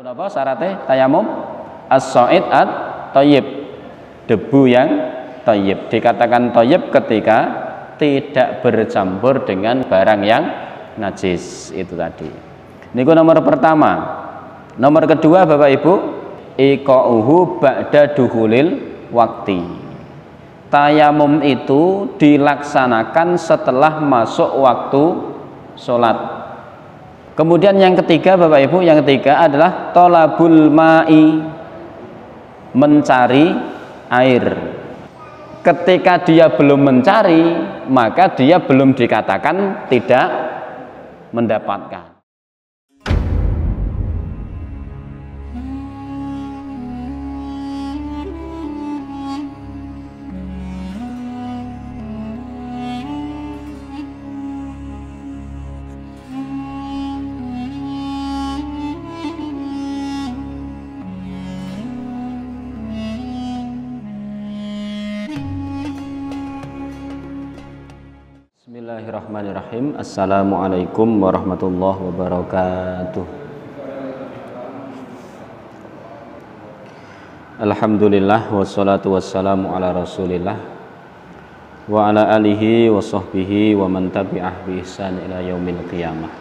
Apa syaratnya tayamum? As-sa'id at-thayyib, debu yang thayyib. Dikatakan thayyib ketika tidak bercampur dengan barang yang najis, itu tadi. Niku nomor pertama. Nomor kedua Bapak Ibu, iqa'uhu ba'da duhulil waktu. Tayamum itu dilaksanakan setelah masuk waktu sholat. Kemudian yang ketiga Bapak Ibu, yang ketiga adalah tolabul ma'i, mencari air. Ketika dia belum mencari, maka dia belum dikatakan tidak mendapatkan. Bismillahirrahmanirrahim. Assalamualaikum warahmatullahi wabarakatuh. Alhamdulillah wassalatu wassalamu ala rasulillah wa ala alihi wa sahbihi wa man tabi'ah bi ihsan ila yaumil qiyamah.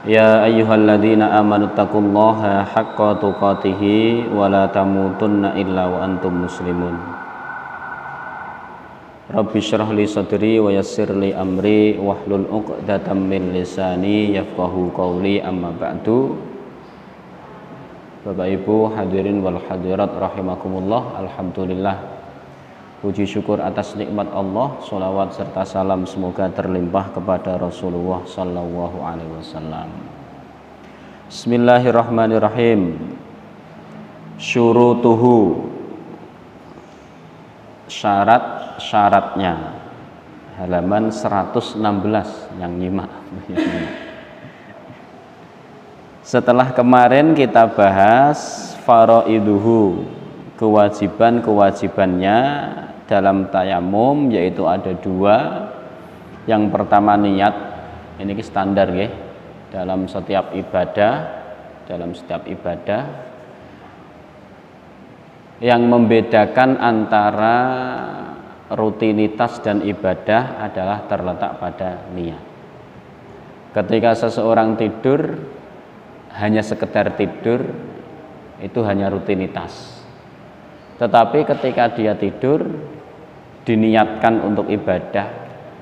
Ya ayyuhalladzina amanu taqullaha haqqa tuqatih wa la tamutunna illa wa antum muslimun. Rabbi syrah li sadri wa yassir li amri wahlul 'uqdatam min lisani yafqahu qawli, amma ba'du. Bapak Ibu hadirin wal hadirat rahimakumullah. Alhamdulillah, puji syukur atas nikmat Allah, sholawat serta salam semoga terlimpah kepada Rasulullah sallallahu alaihi wasallam. Bismillahirrahmanirrahim. Syurutuhu, syaratnya, halaman 116 yang nyimak. Setelah kemarin kita bahas faraiduhu, kewajibannya dalam tayamum, yaitu ada dua. Yang pertama niat, ini standar ya, dalam setiap ibadah. Yang membedakan antara rutinitas dan ibadah adalah terletak pada niat. Ketika seseorang tidur, hanya sekedar tidur, itu hanya rutinitas. Tetapi ketika dia tidur, diniatkan untuk ibadah,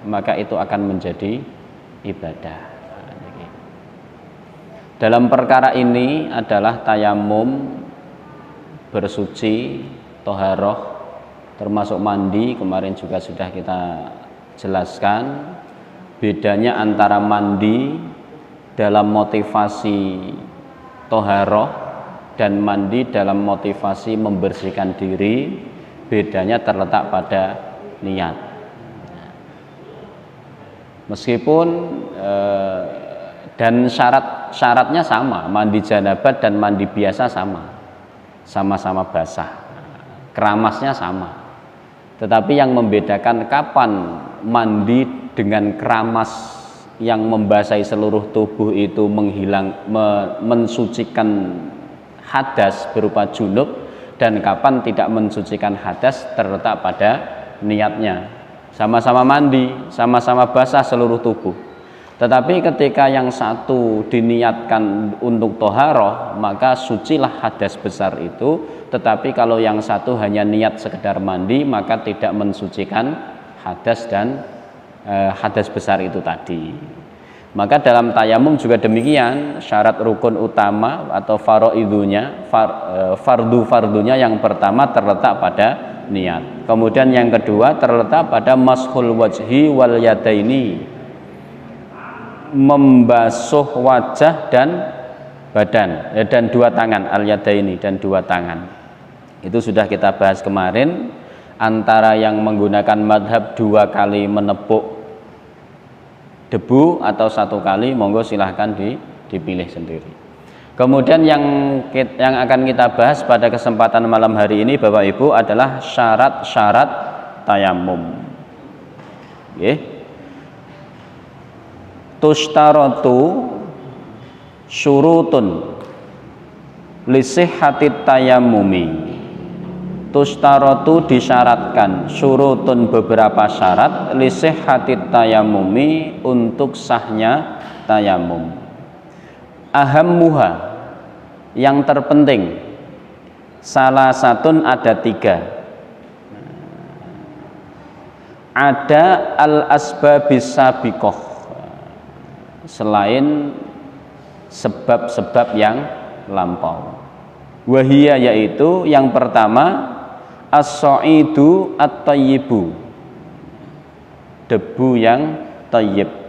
maka itu akan menjadi ibadah. Dalam perkara ini adalah tayamum, bersuci, toharoh, termasuk mandi. Kemarin juga sudah kita jelaskan bedanya antara mandi dalam motivasi toharoh dan mandi dalam motivasi membersihkan diri. Bedanya terletak pada niat. Meskipun dan syaratnya sama, mandi janabat dan mandi biasa sama-sama basah, keramasnya sama. Tetapi yang membedakan kapan mandi dengan keramas yang membasahi seluruh tubuh itu mensucikan hadas berupa junub, dan kapan tidak mensucikan hadas terletak pada niatnya. Sama-sama mandi, sama-sama basah seluruh tubuh. Tetapi ketika yang satu diniatkan untuk toharoh, maka sucilah hadas besar itu. Tetapi kalau yang satu hanya niat sekedar mandi, maka tidak mensucikan hadas dan hadas besar itu tadi. Maka dalam tayamum juga demikian, syarat rukun utama atau fardu-fardunya yang pertama terletak pada niat. Kemudian yang kedua terletak pada mashul wajhi wal yadaini, membasuh wajah dan badan, dan dua tangan, al-yadaini, dan dua tangan. Itu sudah kita bahas kemarin. Antara yang menggunakan madhab 2 kali menepuk debu atau 1 kali, monggo silahkan dipilih sendiri. Kemudian yang akan kita bahas pada kesempatan malam hari ini Bapak Ibu adalah syarat-syarat tayamum. Tushtaratu syurutun lisihhatit tayammumi, tustaratu disyaratkan, syurutun beberapa syarat, lisihhatit tayammumi untuk sahnya tayamum. Ahammuha yang terpenting, salah satun ada 3. Ada al-asbabis sabiqah, selain sebab-sebab yang lampau. Wahia yaitu yang pertama as-sa'idu at-tayyibu, debu yang tayyib.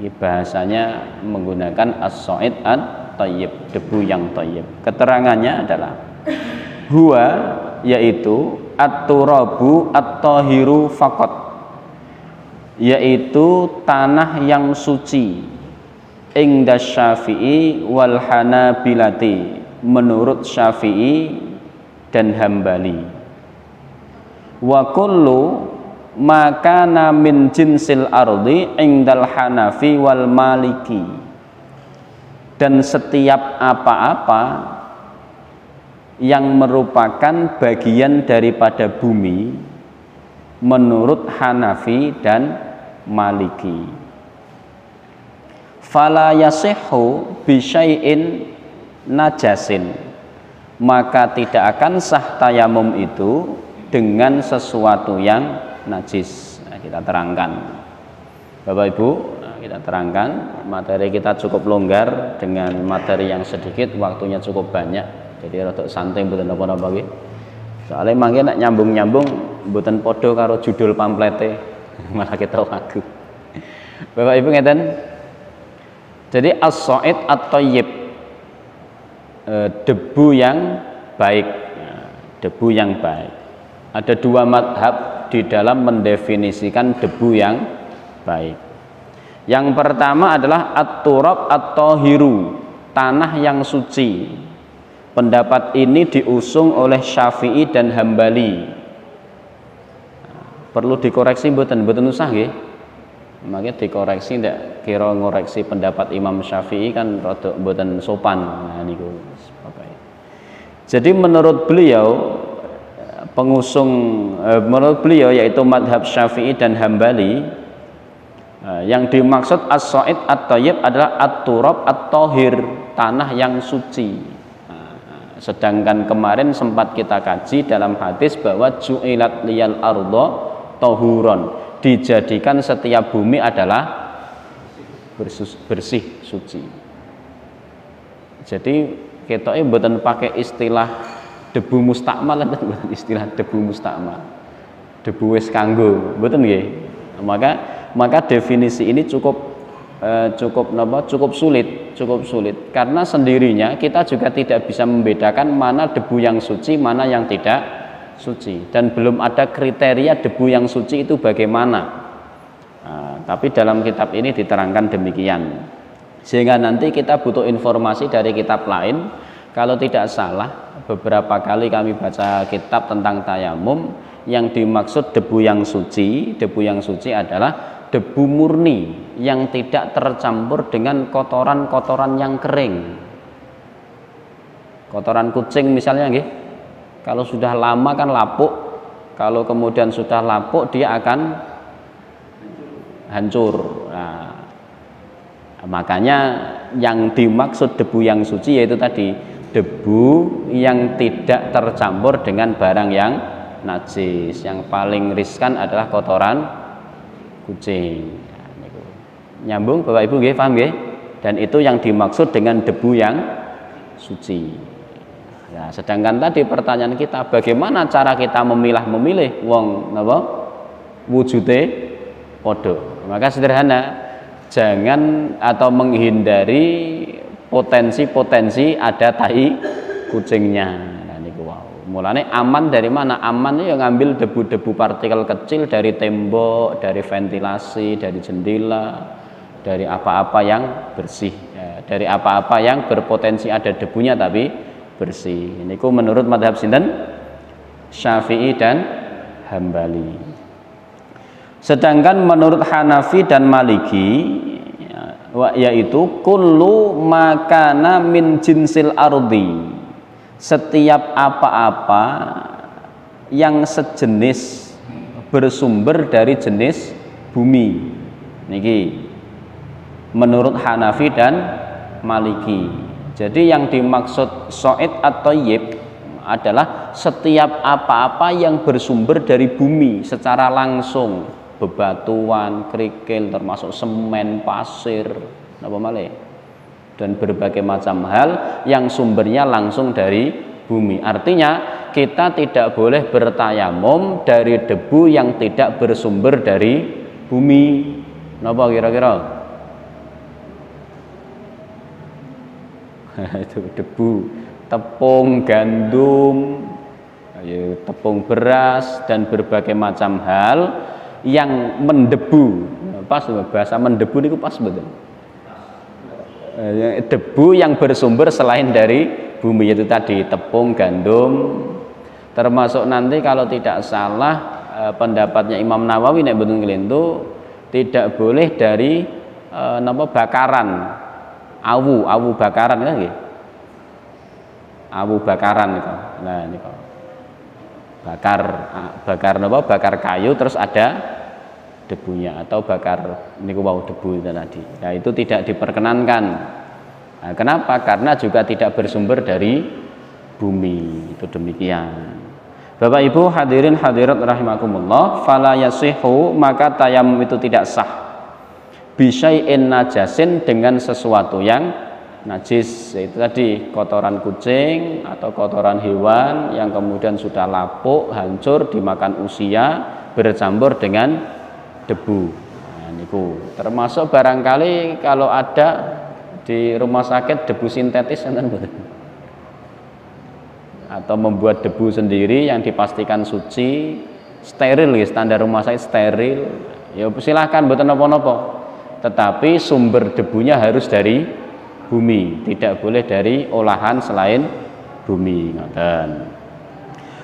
Ini bahasanya menggunakan as-sa'id at-tayyib, debu yang tayyib. Keterangannya adalah huwa yaitu at-turabu at-tahiru faqat, yaitu tanah yang suci ingda Syafi'i wal Hanabilati, menurut Syafi'i dan Hambali. Wa kullu makana min jinsil ardi ingdal Hanafi wal Maliki, dan setiap apa-apa yang merupakan bagian daripada bumi menurut Hanafi dan Maliki. Fala yasihhu bisyai'in najasin, maka tidak akan sah tayamum itu dengan sesuatu yang najis. Nah, kita terangkan Bapak Ibu, kita terangkan, materi kita cukup longgar dengan materi yang sedikit, waktunya cukup banyak. Jadi rada santai mboten napa-napa nggih. Soale mangke nek nyambung-nyambung mboten padha karo judul pamflete, malah kita wagu. Bapak Ibu ngeten. Jadi as-sa'id at-thayyib, debu yang baik, debu yang baik. Ada 2 madhab di dalam mendefinisikan debu yang baik. Yang pertama adalah at-turab at-tahiru, tanah yang suci. Pendapat ini diusung oleh Syafi'i dan Hambali. Perlu dikoreksi mboten usah nggih. Makanya dikoreksi ndak kira ngoreksi pendapat Imam Syafi'i kan rada mboten sopan. Nah niku Bapak. Jadi menurut beliau menurut beliau yaitu madhab Syafi'i dan Hambali, yang dimaksud as-sa'id at-thayyib adalah at-turab at-tahir, tanah yang suci. Sedangkan kemarin sempat kita kaji dalam hadis bahwa ju'ilat liyal ardo tahuron, dijadikan setiap bumi adalah bersih suci. Jadi ketoke mboten pakai istilah debu mustakmal, mboten istilah debu mustakmal, debu wis kanggo, mboten nggih. Maka definisi ini cukup sulit karena sendirinya kita juga tidak bisa membedakan mana debu yang suci, mana yang tidak suci, dan belum ada kriteria debu yang suci itu bagaimana. Tapi dalam kitab ini diterangkan demikian, sehingga nanti kita butuh informasi dari kitab lain. Kalau tidak salah, beberapa kali kami baca kitab tentang tayamum, yang dimaksud debu yang suci adalah debu murni yang tidak tercampur dengan kotoran-kotoran yang kering. Kotoran kucing misalnya nggih. Kalau sudah lama kan lapuk. Kalau kemudian sudah lapuk dia akan hancur. Nah, makanya yang dimaksud debu yang suci yaitu tadi debu yang tidak tercampur dengan barang yang najis. Yang paling riskan adalah kotoran kucing. Nyambung Bapak Ibu nggih, paham nggih? Dan itu yang dimaksud dengan debu yang suci. Nah, sedangkan tadi pertanyaan kita, bagaimana cara kita memilih wong napa wujude padha? Maka sederhana, jangan atau menghindari potensi-potensi ada tai kucingnya. Nah niku wow. Mulane aman dari mana? Aman ya ngambil debu-debu partikel kecil dari tembok, dari ventilasi, dari jendela, dari apa-apa yang bersih, ya, dari apa-apa yang berpotensi ada debunya tapi bersih. Niku menurut madhab sinten? Syafi'i dan Hambali. Sedangkan menurut Hanafi dan Maliki, ya, yaitu kullu makana min jinsil ardi, setiap apa-apa yang sejenis bersumber dari jenis bumi. Niki menurut Hanafi dan Maliki. Jadi yang dimaksud so'id atau yib adalah setiap apa-apa yang bersumber dari bumi secara langsung, bebatuan, kerikil, termasuk semen, pasir, apa malih, dan berbagai macam hal yang sumbernya langsung dari bumi. Artinya kita tidak boleh bertayamum dari debu yang tidak bersumber dari bumi. Napa kira-kira? Itu debu, tepung gandum, tepung beras, dan berbagai macam hal yang mendebu. Pas bahasa mendebu itu pas betul. Debu yang bersumber selain dari bumi, itu tadi tepung, gandum, termasuk nanti kalau tidak salah pendapatnya Imam Nawawi nek mboten kelintu tidak boleh dari bakaran, awu bakaran kan nggih. Awu bakaran itu. Nah niku. Bakar bakar kayu terus ada debunya, atau bakar niku wau debu itu tadi. Nah itu tidak diperkenankan. Nah, kenapa? Karena juga tidak bersumber dari bumi. Itu demikian. Bapak Ibu hadirin hadirat rahimakumullah, fala yasihu, maka tayamum itu tidak sah bisyai'in najasin, dengan sesuatu yang najis, yaitu tadi kotoran kucing atau kotoran hewan yang kemudian sudah lapuk, hancur dimakan usia, bercampur dengan debu. Nah, niku termasuk barangkali kalau ada di rumah sakit debu sintetis atau membuat debu sendiri yang dipastikan suci, steril ya, standar rumah sakit steril, ya silahkan mboten napa-napa, tetapi sumber debunya harus dari bumi, tidak boleh dari olahan selain bumi.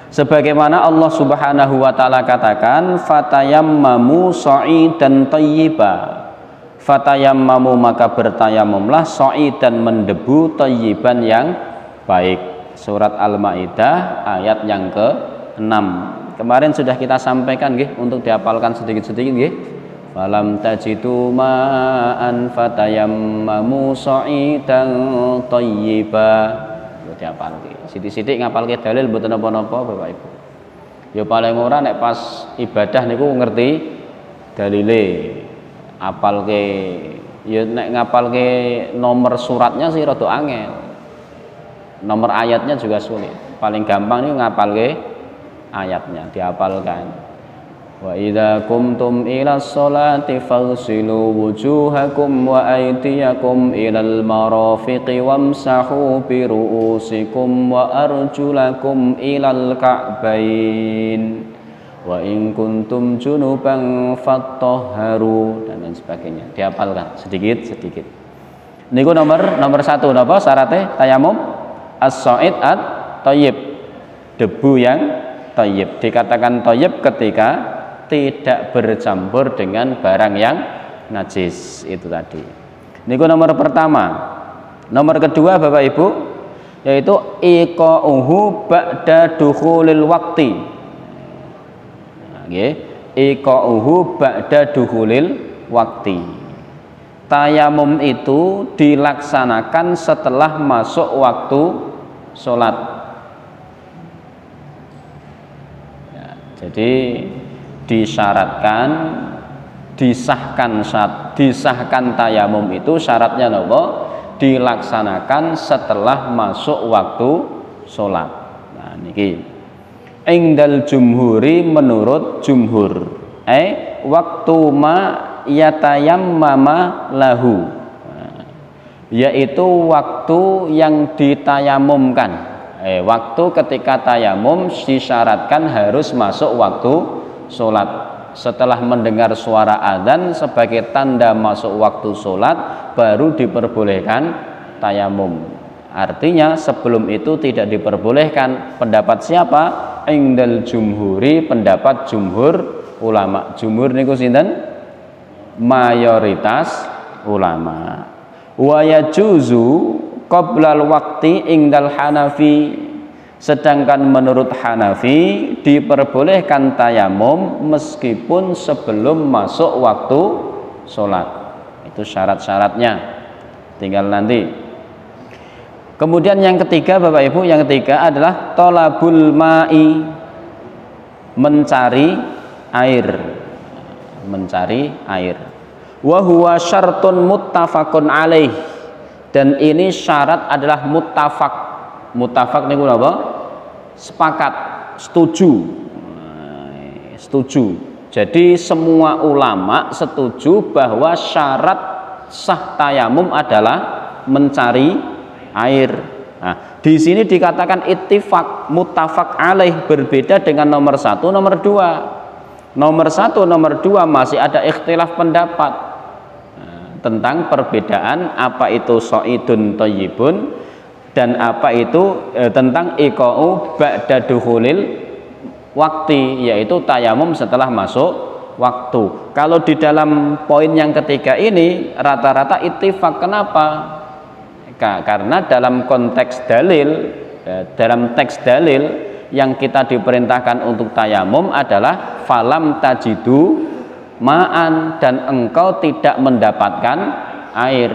Sebagaimana Allah Subhanahu wa taala katakan, fatayammamu sha'idan thayyiba, fatayammamu maka bertayamumlah, sha'idan mendebu, thayyiban yang baik. Surat Al-Maidah ayat yang ke-6. Kemarin sudah kita sampaikan nggih, untuk dihafalkan sedikit-sedikit nggih. Falam tajidu ma'an fatayammamu sha'idan thayyiba. Yo dihafalke. Sithik-sithik ngapalke dalil mboten napa-napa Bapak Ibu. Ya paling ora nek pas ibadah niku ngerti dalile. Apalke ya nek ngapalke nomor suratnya sih rada angel. Nomor ayatnya juga sulit. Paling gampang nih ngapalke ayatnya, dihafalkan. Wa idza qumtum ila sholati faghsilu wujuhakum wa aydiyakum ilal marafiqi wamsahu bi ru'usikum wa arjulakum ilal ka'bain wa in kuntum junuban fattahharu, dan lain sebagainya. Dihafalkan sedikit-sedikit. Niku nomor 1 napa syaratnya tayamum? As-sha'id at-thayyib, debu yang thayyib. Dikatakan thayyib ketika tidak bercampur dengan barang yang najis, itu tadi. Niku nomor pertama. Nomor kedua Bapak Ibu, yaitu iqa'uhu ba'da dukhulil waqti. Nggih, iqa'uhu ba'da dukhulil waqti. Tayamum itu dilaksanakan setelah masuk waktu sholat. Ya, jadi disyaratkan, disahkan tayamum itu syaratnya nopo? Dilaksanakan setelah masuk waktu sholat. Nah niki ingdal jumhuri, menurut jumhur, waktu ma yatayammama lahu, yaitu waktu yang ditayamumkan. Waktu ketika tayamum disyaratkan harus masuk waktu sholat. Setelah mendengar suara adzan sebagai tanda masuk waktu sholat, baru diperbolehkan tayamum. Artinya sebelum itu tidak diperbolehkan. Pendapat siapa? Indal jumhuri, pendapat jumhur ulama. Jumhur niku sinten? Mayoritas ulama. Wa yajuzu qoblal waqti ingdal Hanafi, sedangkan menurut Hanafi diperbolehkan tayamum meskipun sebelum masuk waktu sholat. Itu syarat-syaratnya, tinggal nanti. Kemudian yang ketiga Bapak Ibu, yang ketiga adalah tolabul ma'i, mencari air, mencari air. Wa huwa syartun muttafaqun alaih, dan ini syarat adalah muttafaq. Muttafaq niku apa? Sepakat, setuju. Setuju. Jadi semua ulama setuju bahwa syarat sah tayamum adalah mencari air. Nah, di sini dikatakan ittifaq, muttafaq alaih, berbeda dengan nomor 1, nomor 2. Nomor 1, nomor 2 masih ada ikhtilaf pendapat tentang perbedaan apa itu so'idun thayyibun dan apa itu tentang iqa'u ba'da dukhulil waktu, yaitu tayamum setelah masuk waktu. Kalau di dalam poin yang ketiga ini rata-rata ittifaq. Kenapa? Karena dalam konteks dalil, dalam teks dalil yang kita diperintahkan untuk tayamum adalah falam tajidu ma'an, dan engkau tidak mendapatkan air.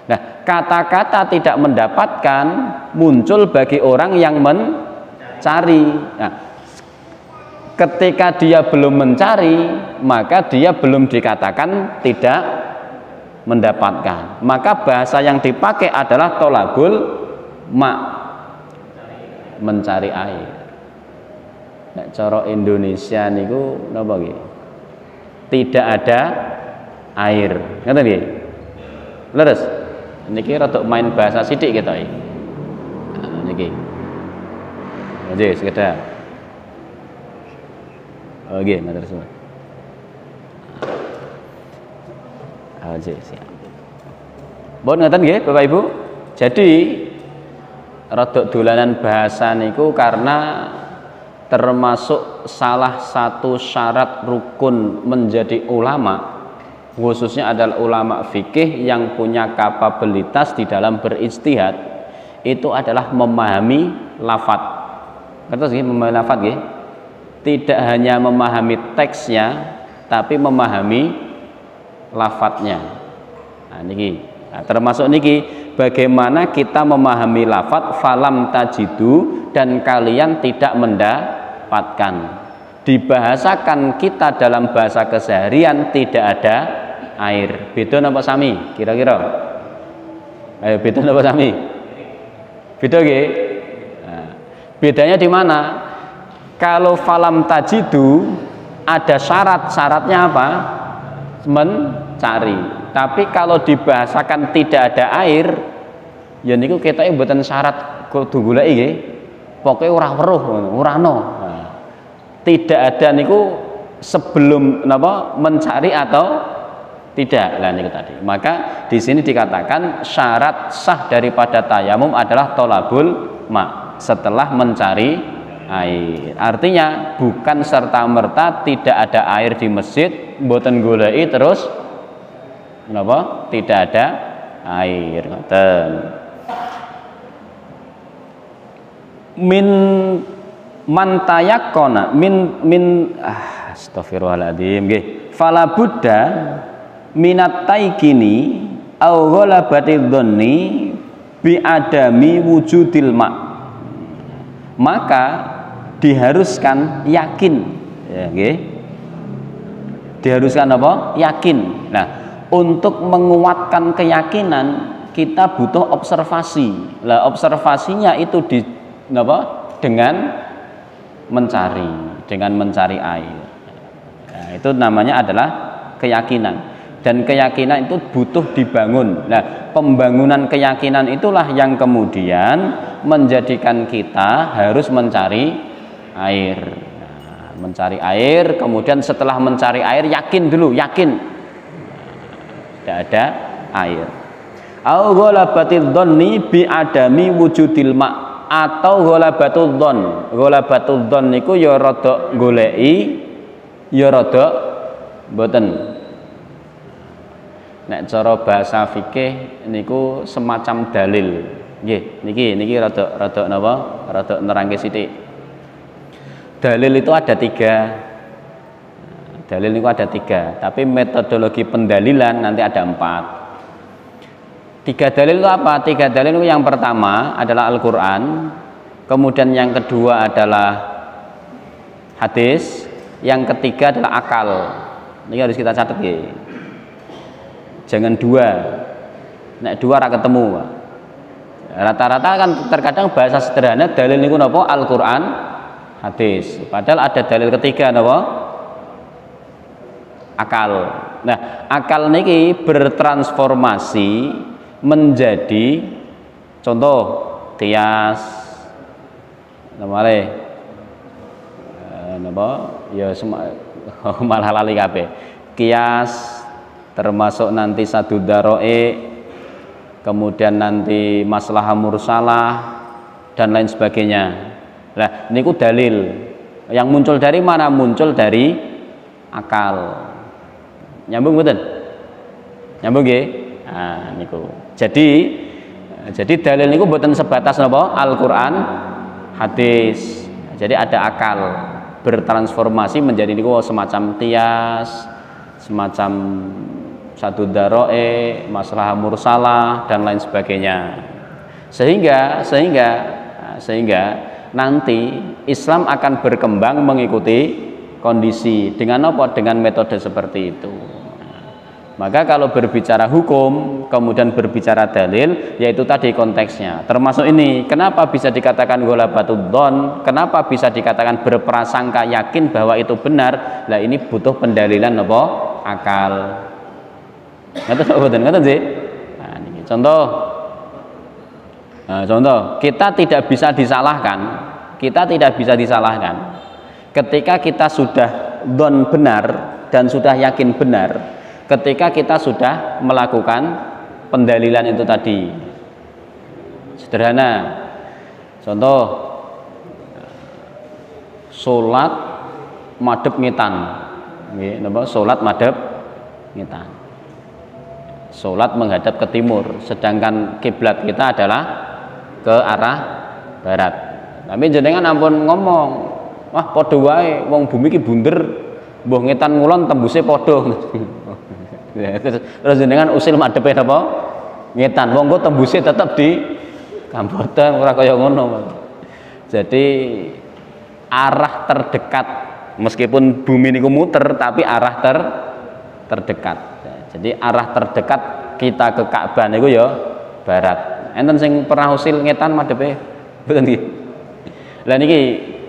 Nah, kata-kata tidak mendapatkan muncul bagi orang yang mencari. Nah, ketika dia belum mencari, maka dia belum dikatakan tidak mendapatkan. Maka bahasa yang dipakai adalah tolabul ma, mencari air. Nek cara Indonesia niku napa nggih? Tidak ada air. Ngoten nggih? Leres. Niki rada main bahasa sithik kita iki. Niki. Nggih, sekedar. Oke, matur suwun. Siap. Bon ngoten nggih Bapak Ibu. Jadi rada dolanan bahasa niku karena termasuk salah satu syarat rukun menjadi ulama, khususnya adalah ulama fikih yang punya kapabilitas di dalam berijtihad, itu adalah memahami lafadz. Ngertos nggih memahami lafadz nggih? Tidak hanya memahami teksnya, tapi memahami lafadznya. Nah, niki. Nah, termasuk niki bagaimana kita memahami lafadz falam tajidu, dan kalian tidak mendapatkan. Dibahasakan kita dalam bahasa keseharian tidak ada air. Beda napa sami? Kira-kira? Ayo beda napa sami? Beda nggih? Nah, bedanya di mana? Kalau falam tajidu ada syarat-syaratnya apa? Mencari. Tapi kalau dibahasakan tidak ada air, ya niku ketoke mboten syarat kudu goleki nggih. Pokoke ora weruh, ora ana. Nah, tidak ada niku sebelum napa mencari atau tidak. Lah niku tadi. Maka di sini dikatakan syarat sah daripada tayamum adalah tolabul ma, setelah mencari air. Artinya bukan serta-merta tidak ada air di masjid mboten goleki terus napa tidak ada air. Ngoten. Min mantayakona min astagfirullahaladzim nggih. Fala budda minat taikini au ghalabatidh dhanni bi adami wujudil ma. Maka diharuskan yakin, ya nggih. Diharuskan apa? Yakin. Nah, untuk menguatkan keyakinan kita butuh observasi. Lah observasinya itu dengan mencari air. Nah, itu namanya adalah keyakinan. Dan keyakinan itu butuh dibangun. Nah, pembangunan keyakinan itulah yang kemudian menjadikan kita harus mencari air. Mencari air, kemudian setelah mencari air yakin dulu, yakin tidak ada air. Au ghalabatidh dhanni bi adami wujudil ma, atau ghalabatul dhon. Ghalabatul dhon niku ya rada goleki, ya rada mboten. Nek cara bahasa fikih niku semacam dalil. Nggih, niki rada napa? Rada nerangke sithik. Dalil itu ada 3. Dalil niku ada 3, tapi metodologi pendalilan nanti ada 4. 3 dalil itu apa? 3 dalil itu yang pertama adalah Al-Qur'an, kemudian yang kedua adalah hadis, yang ketiga adalah akal. Ini harus kita catat ya. Jangan 2. Nek 2 ora ketemu. Rata-rata kan terkadang bahasa sederhana dalil niku napa? Al-Qur'an, hadis. Padahal ada dalil ketiga napa? Akal. Nah, akal niki bertransformasi menjadi contoh qiyas. Namanya napa? Ya malah lali kabeh. Qiyas termasuk nanti sadu daroe, kemudian nanti maslahah mursalah dan lain sebagainya. Nah, niku dalil yang muncul dari mana? Muncul dari akal. Nyambung mboten? Nyambung nggih? Nah, niku. Jadi dalil niku mboten sebatas napa? Al-Qur'an, hadis. Jadi ada akal bertransformasi menjadi niku semacam qiyas, semacam satu daroe, masalah mursalah dan lain sebagainya. Sehingga nanti Islam akan berkembang mengikuti kondisi dengan apa? Dengan metode seperti itu. Maka kalau berbicara hukum kemudian berbicara dalil, yaitu tadi konteksnya. Termasuk ini, kenapa bisa dikatakan ghalabatud dzon? Kenapa bisa dikatakan berprasangka yakin bahwa itu benar? Lah ini butuh pendalilan apa? Akal. Ngoten sih. Nah, ini contoh. Nah, contoh, kita tidak bisa disalahkan. Kita tidak bisa disalahkan. Ketika kita sudah dzon benar dan sudah yakin benar, ketika kita sudah melakukan pendalilan itu tadi. Sederhana. Contoh, salat madhep ngetan. Nggih, napa? Salat madhep ngetan. Salat menghadap ke timur, sedangkan kiblat kita adalah ke arah barat. Tapi jenengan ampun ngomong, wah padha wae wong bumi ki bunder, mbuh ngetan ngulon tembuse padha. Terus jenengan usil madhepe napa? Ngetan. Wong kok tembuse tetep di kamboten ora kaya ngono. Jadi arah terdekat meskipun bumi niku muter tapi arah terdekat. Jadi arah terdekat kita ke Ka'bah niku ya barat. Enten sing pernah usil ngetan madhepe mboten nggih. Lah niki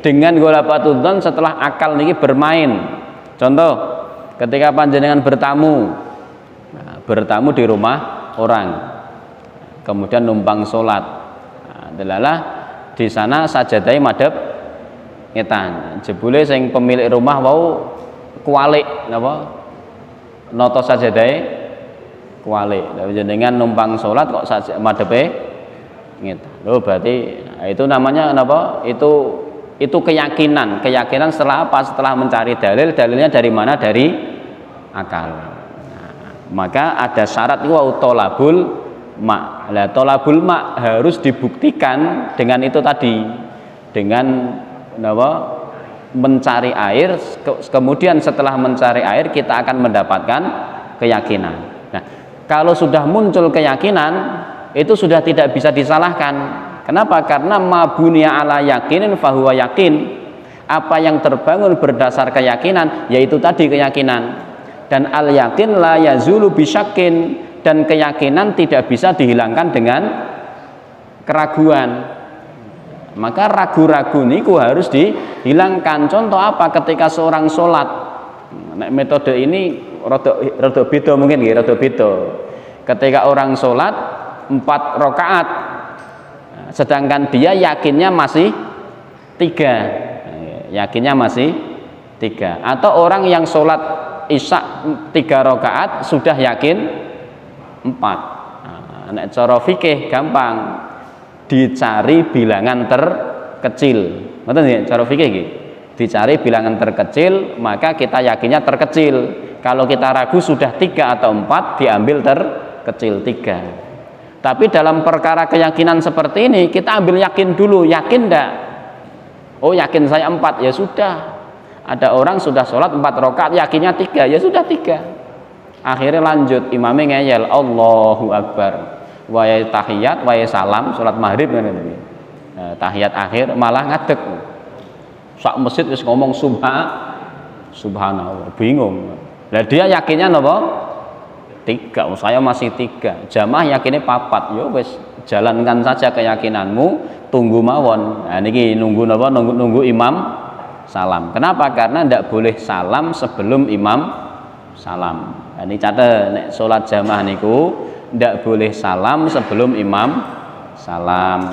dengan ghalabatud dzon setelah akal niki bermain. Contoh, ketika panjenengan bertamu di rumah orang, kemudian numpang sholat, delalah di sana sajadai madhep ngetan. Jebule sing pemilik rumah wau kualik napa? Noto sajadai kualik. Lah jenengan numpang sholat kok madhepe ngetan. Loh berarti itu namanya napa? Itu keyakinan setelah apa? Setelah mencari dalilnya dari mana? Dari akal. Maka ada syarat itu tolabul mak. Lah tolabul mak harus dibuktikan dengan itu tadi, dengan apa? Mencari air. Kemudian setelah mencari air kita akan mendapatkan keyakinan. Nah, kalau sudah muncul keyakinan itu sudah tidak bisa disalahkan. Kenapa? Karena mabuniya ala yakinin fahuwa yakin. Apa yang terbangun berdasar keyakinan yaitu tadi keyakinan. Dan al yakin la yazulu bisyakin, dan keyakinan tidak bisa dihilangkan dengan keraguan. Maka ragu-ragu niku harus dihilangkan. Contoh apa? Ketika seorang sholat, metode ini rada beda mungkin nggih, rada beda. Ketika orang sholat 4 rakaat, sedangkan dia yakinnya masih 3, yakinnya masih 3. Atau orang yang sholat isya 3 rakaat sudah yakin 4. Nek cara fikih gampang, dicari bilangan terkecil. Ngoten nggih cara fikih nggih. Dicari bilangan terkecil, maka kita yakinnya terkecil. Kalau kita ragu sudah 3 atau 4, diambil terkecil 3. Tapi dalam perkara keyakinan seperti ini kita ambil yakin dulu, yakin enggak? Oh yakin saya 4, ya sudah. Ada orang sudah sholat 4 rakaat yakinnya 3, ya sudah 3. Akhirnya lanjut, imamnya ngeyel Allahu Akbar, waya tahiyat, waya salam, sholat maghrib kan ini. Tahiyat akhir malah ngadeg. Sak masjid wis ngomong subhanallah, bingung. Lah dia yakinnya napa? 3, saya masih 3. Jamaah yakinnya 4. Yo wis jalankan saja keyakinanmu, tunggu mawon. Nah niki nunggu napa? Nunggu imam salam. Kenapa? Karena ndak boleh salam sebelum imam salam. Nah, ini catat nek salat jamaah niku ndak boleh salam sebelum imam salam.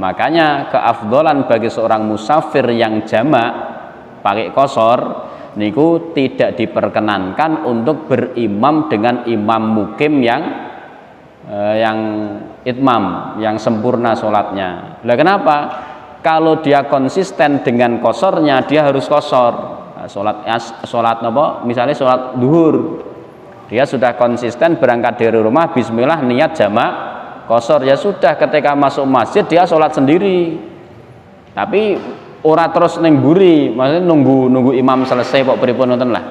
Makanya keafdolan bagi seorang musafir yang jamak pakai qashar niku tidak diperkenankan untuk berimam dengan imam mukim yang itmam, yang sempurna sholatnya. Lah kenapa? Kalau dia konsisten dengan kosornya, dia harus kosor. Nah, sholat apa? Misalnya sholat duhur, dia sudah konsisten berangkat dari rumah, bismillah niat jamak kosor, ya sudah ketika masuk masjid dia sholat sendiri. Tapi ora terus neng buri, maksudnya nunggu imam selesai kok pripun nonton lah.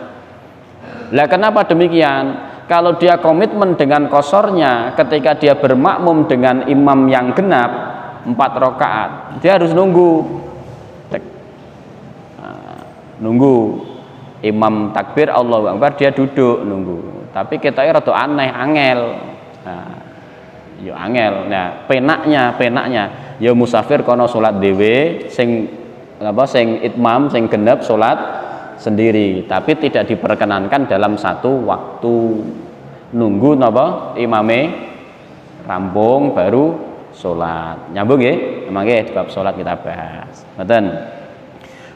Lah kenapa demikian? Kalau dia komitmen dengan kosornya, ketika dia bermakmum dengan imam yang genap 4 rakaat, dia harus nunggu. Nunggu imam takbir Allahu Akbar, dia duduk nunggu. Tapi kita rada aneh, angel. Angel. Nah, penaknya ya musafir kono salat dhewe sing itmam sing genep sholat sendiri, tapi tidak diperkenankan dalam satu waktu. Nunggu napa imame rampung baru sholat. Nyambung nggih? Mangke bab sholat kita bahas. Ngoten.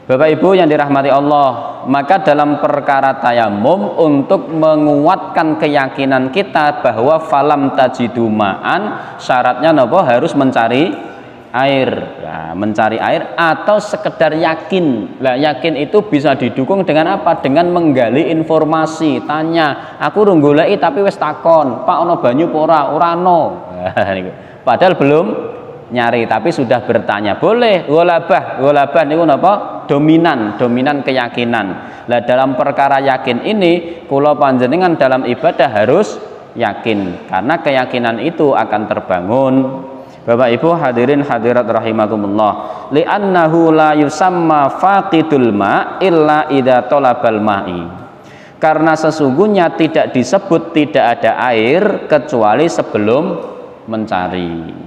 Bapak Ibu yang dirahmati Allah, maka dalam perkara tayamum untuk menguatkan keyakinan kita bahwa falam tajidu ma'an, syaratnya napa? Harus mencari air. Nah, mencari air atau sekedar yakin. Lah yakin itu bisa didukung dengan apa? Dengan menggali informasi, tanya, aku rung goleki tapi wis takon, Pak ono banyu apa ora? Ora ono. Padahal belum nyari tapi sudah bertanya. Boleh ghalabah niku napa? Dominan keyakinan. Lah dalam perkara yakin ini kula panjenengan dalam ibadah harus yakin, karena keyakinan itu akan terbangun. Bapak Ibu hadirin hadirat rahimakumullah, li'annahu la yusamma faqidul ma' illa idza talabal ma'i. Karena sesungguhnya tidak disebut tidak ada air kecuali sebelum mencari.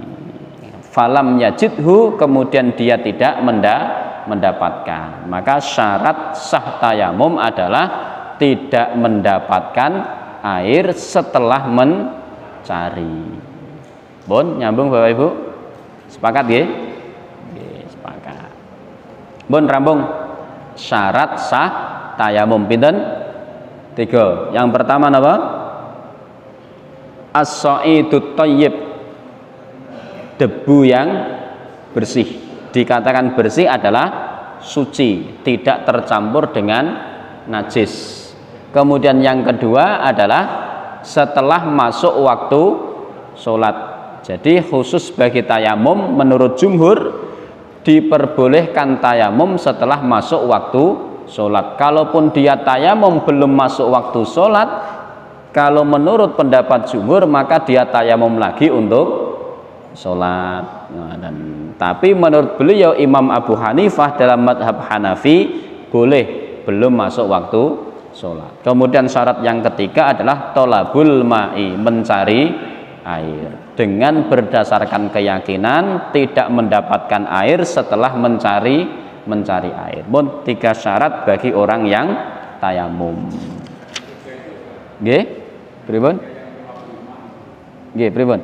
Falam yajidhu, kemudian dia tidak mendapatkan. Maka syarat sah tayamum adalah tidak mendapatkan air setelah mencari. Bon, nyambung Bapak Ibu? Sepakat nggih? Nggih, sepakat. Bon, rambung. Syarat sah tayamum pinten? 3. Yang pertama napa? As-sa'idut thayyib. Debu yang bersih. Dikatakan bersih adalah suci, tidak tercampur dengan najis. Kemudian yang kedua adalah setelah masuk waktu sholat. Jadi khusus bagi tayamum menurut jumhur diperbolehkan tayamum setelah masuk waktu sholat. Kalaupun dia tayamum belum masuk waktu sholat, kalau menurut pendapat jumhur maka dia tayamum lagi untuk sholat. Tapi menurut beliau Imam Abu Hanifah dalam madhab Hanafi boleh belum masuk waktu sholat. Kemudian syarat yang ketiga adalah tolabul ma'i, mencari air. Dengan berdasarkan keyakinan tidak mendapatkan air setelah mencari air. Pun 3 syarat bagi orang yang tayamum. Nggih? Pripun? Nggih, pripun?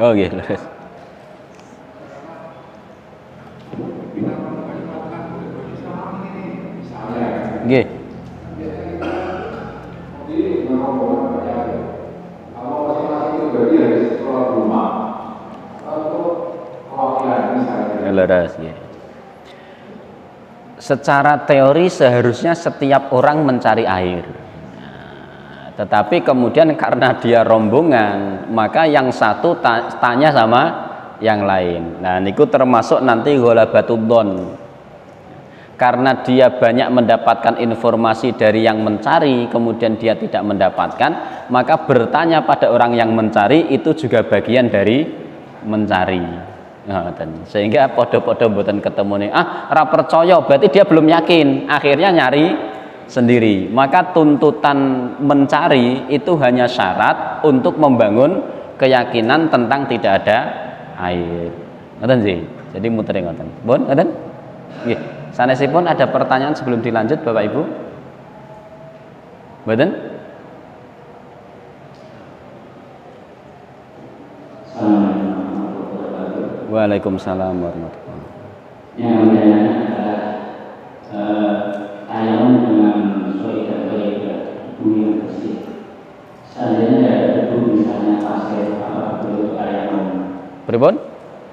Oh nggih, leres. Nggih. Kalau masing-masing itu berarti harus sholat dulu. leres ya. Secara teori seharusnya setiap orang mencari air. Nah, tetapi kemudian karena dia rombongan, maka yang satu tanya sama yang lain. Nah, niku termasuk nanti ghalabatud dzon. Karena dia banyak mendapatkan informasi dari yang mencari, kemudian dia tidak mendapatkan, maka bertanya pada orang yang mencari itu juga bagian dari mencari. Nah, sehingga podo-podo mboten ketemu nih, ora percaya, berarti dia belum yakin, akhirnya nyari sendiri. Maka tuntutan mencari itu hanya syarat untuk membangun keyakinan tentang tidak ada air. Ngoten sih. Jadi muter ngoten. Pun ngoten? Nggih. Sanesipun ada pertanyaan sebelum dilanjut Bapak Ibu? Mboten? Waalaikumsalam warahmatullahi wabarakatuh. Yang pertanyaan adalah tayamum dengan soida bumi yang bersih. Seandainya ada debu misalnya pasir, apakah perlu tayamum? Pripun?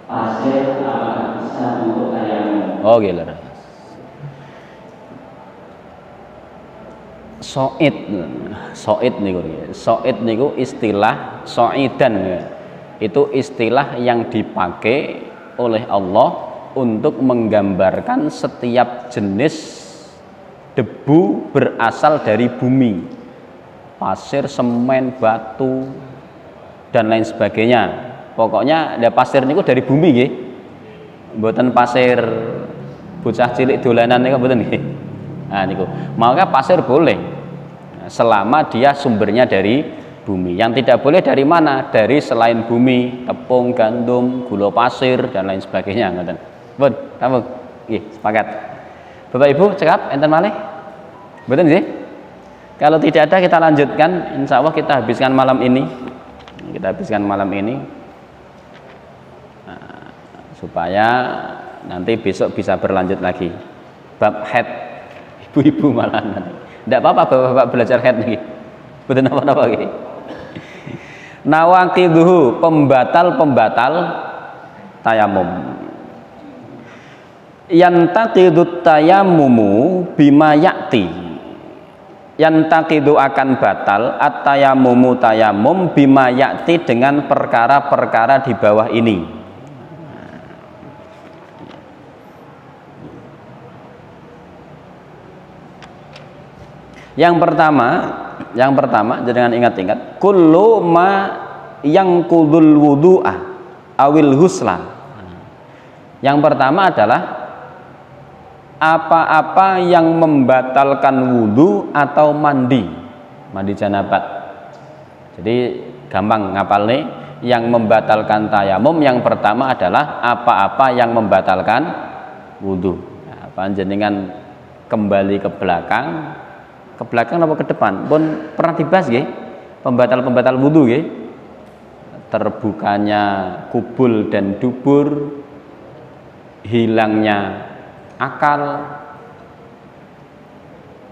Pasir apakah bisa untuk tayamum? Oh gila. Soid niku istilah soidan ya. Itu istilah yang dipakai oleh Allah untuk menggambarkan setiap jenis debu berasal dari bumi, pasir, semen, batu dan lain sebagainya. Pokoknya ada pasir niku dari bumi nggih. Mboten pasir bocah cilik dolanan niku mboten nggih. Nah niku. Maka pasir boleh selama dia sumbernya dari bumi. Yang tidak boleh dari mana? Dari selain bumi, tepung, gandum, gula pasir dan lain sebagainya. Ngoten. Pun, kamu, nggih, sepakat. Bapak Ibu, cekap enten malih? Mboten nggih? Kalau tidak ada kita lanjutkan, insya Allah kita habiskan malam ini. Kita habiskan malam ini. Nah, supaya nanti besok bisa berlanjut lagi. Bab head, ibu-ibu malah nanti. Tidak apa-apa bapak-bapak belajar head nih. Betul apa-apa nggih. Nawaqiduhu, pembatal-pembatal tayamum. Yantaqidut tayamumu bima ya'ti. Yantaqidu akan batal at-tayamumu tayamum bima ya'ti dengan perkara-perkara di bawah ini. Yang pertama jangan ingat-ingat kullu ma yang kudul wudu'ah awil husla. Yang pertama adalah apa-apa yang membatalkan wudu atau mandi janabat. Jadi gampang ngapal nih, yang membatalkan tayamum yang pertama adalah apa-apa yang membatalkan wudu. Nah, panjenengan kembali ke belakang apa ke depan pun pernah dibahas nggih, pembatal wudu nggih, terbukanya kubul dan dubur, hilangnya akal,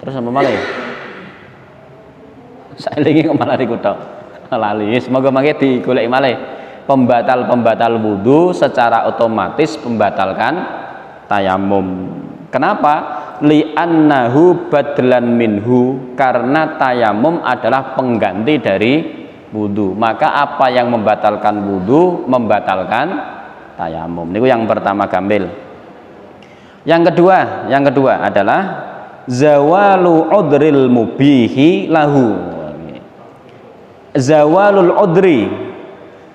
terus apa malah ya? Saya lagi kok malah dikutok lali, semoga mangke digoleki malih. Pembatal wudu secara otomatis membatalkan tayamum. Kenapa? Li'annahu badlan minhu, karena tayamum adalah pengganti dari wudu. Maka apa yang membatalkan wudu membatalkan tayamum. Niku yang pertama gambil. Yang kedua adalah zawalu udril mubihi lahu. Zawalul udri,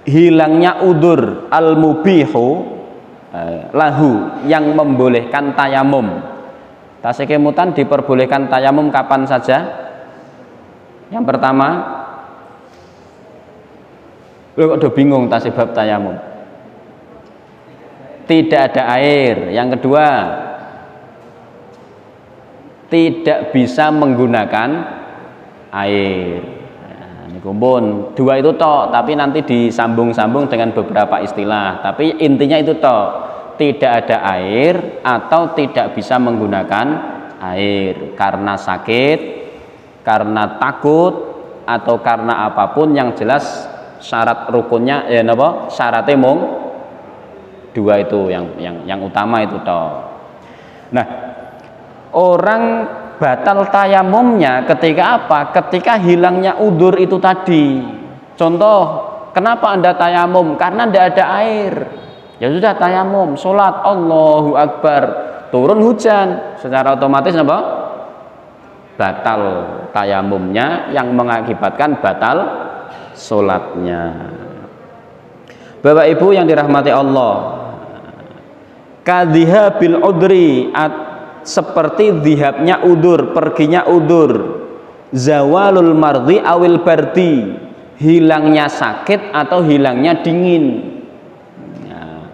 hilangnya udur, al mubihu lahu, yang membolehkan tayamum. Tasih kemutan diperbolehkan tayamum kapan saja? Yang pertama, lu kok udah bingung tasih bab tayamum? Tidak ada air. Yang kedua, tidak bisa menggunakan air. Nah, ini kumpul dua itu toh, tapi nanti disambung-sambung dengan beberapa istilah. Tapi intinya itu toh. Tidak ada air atau tidak bisa menggunakan air karena sakit, karena takut, atau karena apapun yang jelas syarat rukunnya syaratnya Dua itu yang utama itu toh. Nah, orang batal tayamumnya ketika apa? Ketika hilangnya udzur itu tadi. Contoh, kenapa Anda tayamum? Karena tidak ada air. Ya sudah tayamum, sholat, Allahu Akbar, turun hujan, secara otomatis apa? Batal tayamumnya yang mengakibatkan batal sholatnya. Bapak Ibu yang dirahmati Allah, kadhihabil udri, seperti dhihabnya udur, perginya udur, zawalul mardi awil bardi, hilangnya sakit atau hilangnya dingin. Nah,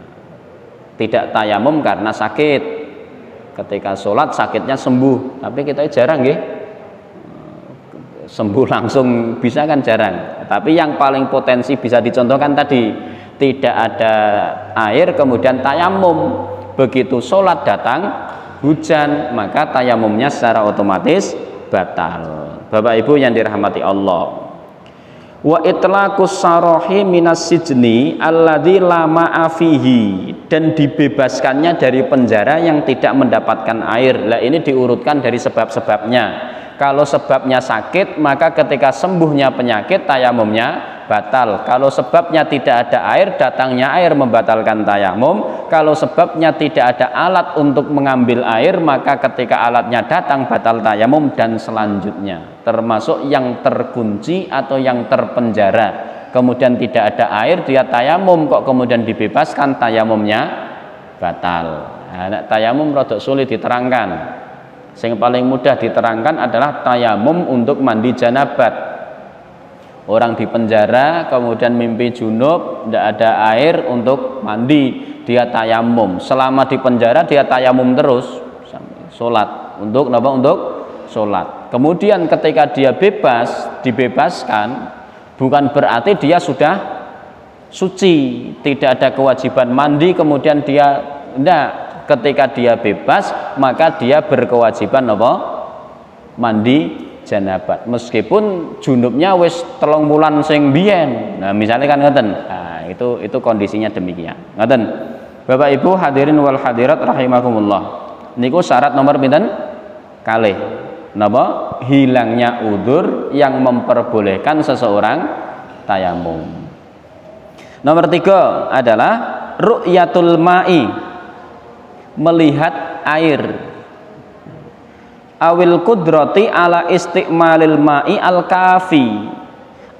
tidak tayamum karena sakit, ketika sholat sakitnya sembuh, tapi kita jarang ya sembuh langsung, bisa kan jarang. Tapi yang paling potensi bisa dicontohkan tadi, tidak ada air kemudian tayamum, begitu sholat datang hujan maka tayamumnya secara otomatis batal. Bapak Ibu yang dirahmati Allah, wa itlaqus sarahi minas sijni alladzi la ma'afihi, dan dibebaskannya dari penjara yang tidak mendapatkan air. Lah ini diurutkan dari sebab-sebabnya. Kalau sebabnya sakit, maka ketika sembuhnya penyakit tayamumnya batal. Kalau sebabnya tidak ada air, datangnya air membatalkan tayamum. Kalau sebabnya tidak ada alat untuk mengambil air, maka ketika alatnya datang batal tayamum, dan selanjutnya termasuk yang terkunci atau yang terpenjara. Kemudian tidak ada air, dia tayamum kok kemudian dibebaskan, tayamumnya batal. Nah, tayamum rodok sulit diterangkan. Yang paling mudah diterangkan adalah tayamum untuk mandi janabat. Orang di penjara kemudian mimpi junub, tidak ada air untuk mandi, dia tayamum. Selama di penjara dia tayamum terus sampai sholat. Untuk apa? Untuk sholat. Kemudian ketika dia dibebaskan, bukan berarti dia sudah suci, tidak ada kewajiban mandi. Kemudian dia tidak. Ketika dia bebas, maka dia berkewajiban apa? Mandi janabat. Meskipun junubnya wis 3 wulan sing biyen. Nah, misalnya kan ngoten. Nah, itu kondisinya demikian. Ngoten. Bapak Ibu hadirin wal hadirat rahimakumullah. Niku syarat nomor pinten? Kalih. Napa? Hilangnya udzur yang memperbolehkan seseorang tayamum. Nomor 3 adalah ru'yatul ma'i, melihat air, awil kudrati ala istiqmalil ma'i al kafi,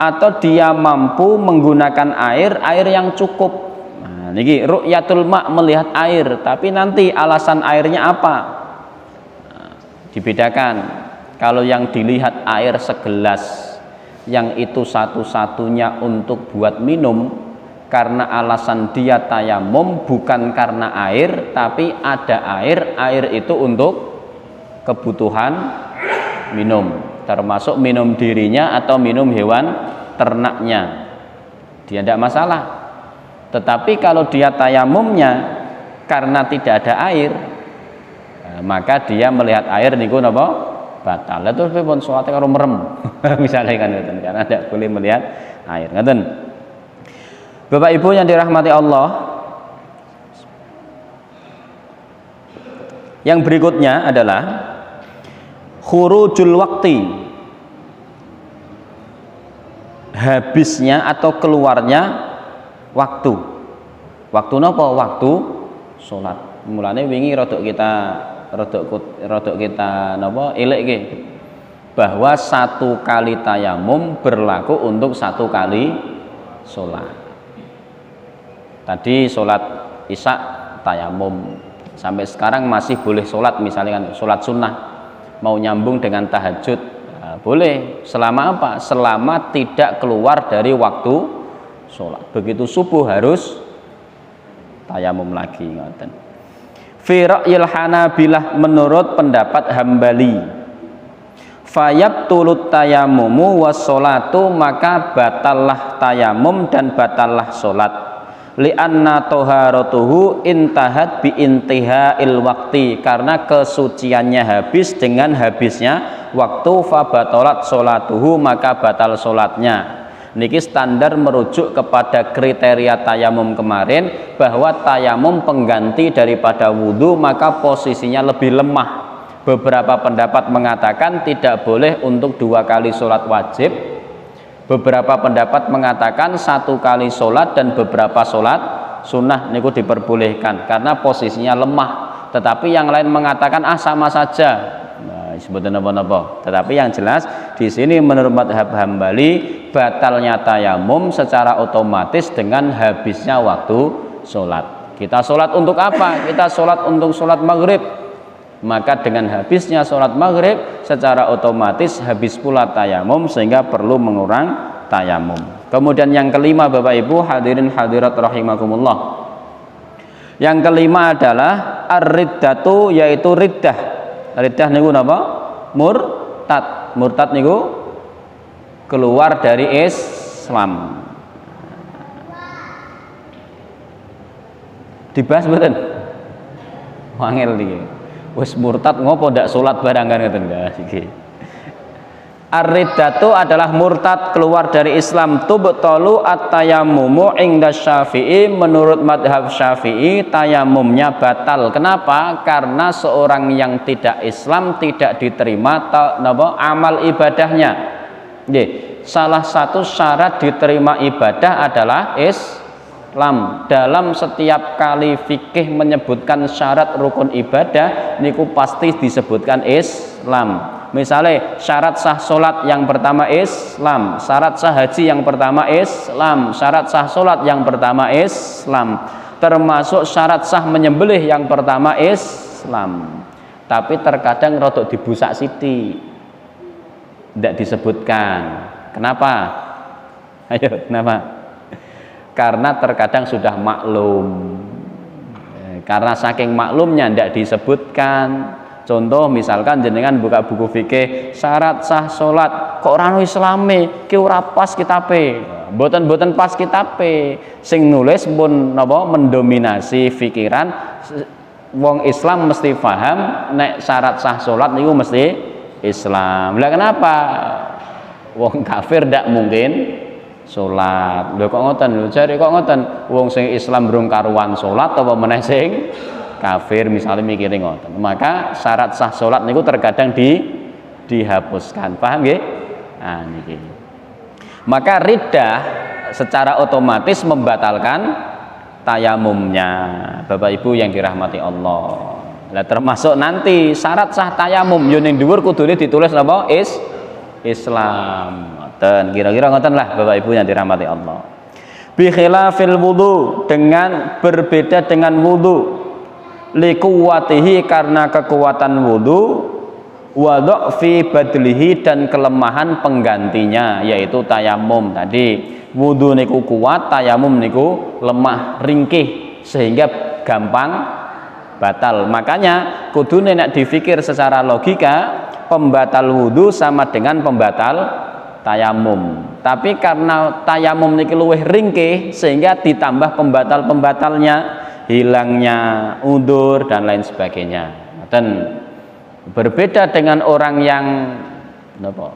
atau dia mampu menggunakan air yang cukup. Nah, niki ru'yatul ma', melihat air, tapi nanti alasan airnya apa? Nah, dibedakan. Kalau yang dilihat air segelas, yang itu satu-satunya untuk buat minum, karena alasan dia tayamum bukan karena air, tapi ada air itu untuk kebutuhan minum, termasuk minum dirinya atau minum hewan ternaknya, dia tidak masalah. Tetapi kalau dia tayamumnya karena tidak ada air, maka dia melihat air niku napa? Batal. Terus pun sholatnya karo merem misalnya kan, karena tidak boleh melihat air. Ngoten. Bapak Ibu yang dirahmati Allah, yang berikutnya adalah khurujul waqti, habisnya atau keluarnya waktu. Waktu napa? Waktu sholat. Mulane wingi rodok kita napa elek nggih, bahwa 1 kali tayamum berlaku untuk 1 kali sholat. Tadi sholat isya tayamum, sampai sekarang masih boleh sholat, misalnya kan sholat sunnah mau nyambung dengan tahajud, boleh. Selama apa? Selama tidak keluar dari waktu sholat. Begitu subuh harus tayamum lagi. Fi ra'yil Hanabilah, menurut pendapat Hambali, fayabtulut tayamumu was sholatu, maka batallah tayamum dan batallah sholat. Li'anna toharatuhu intahat bi intihail wakti, karena kesuciannya habis dengan habisnya waktu. Fabatolat sholatuhu, maka batal sholatnya. Niki standar merujuk kepada kriteria tayamum kemarin, bahwa tayamum pengganti daripada wudhu, maka posisinya lebih lemah. Beberapa pendapat mengatakan tidak boleh untuk 2 kali sholat wajib, beberapa pendapat mengatakan 1 kali sholat, dan beberapa sholat sunnah niku diperbolehkan karena posisinya lemah. Tetapi yang lain mengatakan sama saja. Sebutan apa-apa. Tetapi yang jelas di sini menurut madhab Hambali, batalnya tayamum secara otomatis dengan habisnya waktu sholat. Kita sholat untuk apa? Kita sholat untuk sholat maghrib. Maka dengan habisnya sholat maghrib secara otomatis habis pula tayamum, sehingga perlu mengurang tayamum. Kemudian yang kelima, Bapak Ibu hadirin hadirat rahimakumullah, yang kelima adalah ar-riddatu, yaitu riddah. Riddah niku napa? Murtad. Murtad niku keluar dari Islam. Dibahas mboten? Wangel iki. Wis murtad ngopo ndak salat barang kan ngoten iki. Ar-riddatu adalah murtad, keluar dari Islam. Tubtalu at-tayammumu inda Syafi'i, menurut madhab Syafi'i tayamumnya batal. Kenapa? Karena seorang yang tidak Islam tidak diterima amal ibadahnya. Salah satu syarat diterima ibadah adalah Islam. Dalam setiap kali fikih menyebutkan syarat rukun ibadah, niku pasti disebutkan Islam. Misalnya syarat sah sholat yang pertama Islam, syarat sah haji yang pertama Islam, syarat sah sholat yang pertama Islam, termasuk syarat sah menyembelih yang pertama Islam. Tapi terkadang rodok dibusak siti, tidak disebutkan. Kenapa? Ayo, kenapa? Karena terkadang sudah maklum. Karena saking maklumnya tidak disebutkan. Contoh misalkan jenengan buka buku fikih, syarat sah sholat kok ora ono islame, ki ora pas kitabe. Mboten pas kitabe. Sing nulis pun napa mendominasi pikiran wong Islam mesti paham nek syarat sah sholat niku mesti Islam. Lah kenapa? Wong kafir ndak mungkin sholat. Lho kok ngoten? Lho jare kok ngoten? Wong sing Islam durung karuan sholat apa meneh sing kafir, misalnya mikirin ngoten. Maka syarat sah sholat niku terkadang dihapuskan. Paham nggih? Nah niki. Maka riddah secara otomatis membatalkan tayamumnya. Bapak Ibu yang dirahmati Allah. Lah termasuk nanti syarat sah tayamum yo ning dhuwur kudune ditulis napa? Islam. Ngoten. Kira-kira ngoten lah Bapak Ibu yang dirahmati Allah. Bi khilafil wudu, dengan berbeda dengan wudu. Likuwatihi, karena kekuatan wudu, wa dha'fi badlihi, dan kelemahan penggantinya yaitu tayamum. Tadi wudu niku kuat, tayamum niku lemah, ringkih, sehingga gampang batal. Makanya kudune nek difikir secara logika, pembatal wudu sama dengan pembatal tayamum. Tapi karena tayamum niki luwih ringkih, sehingga ditambah pembatal-pembatalnya, hilangnya udzur dan lain sebagainya. Dan berbeda dengan orang yang napa?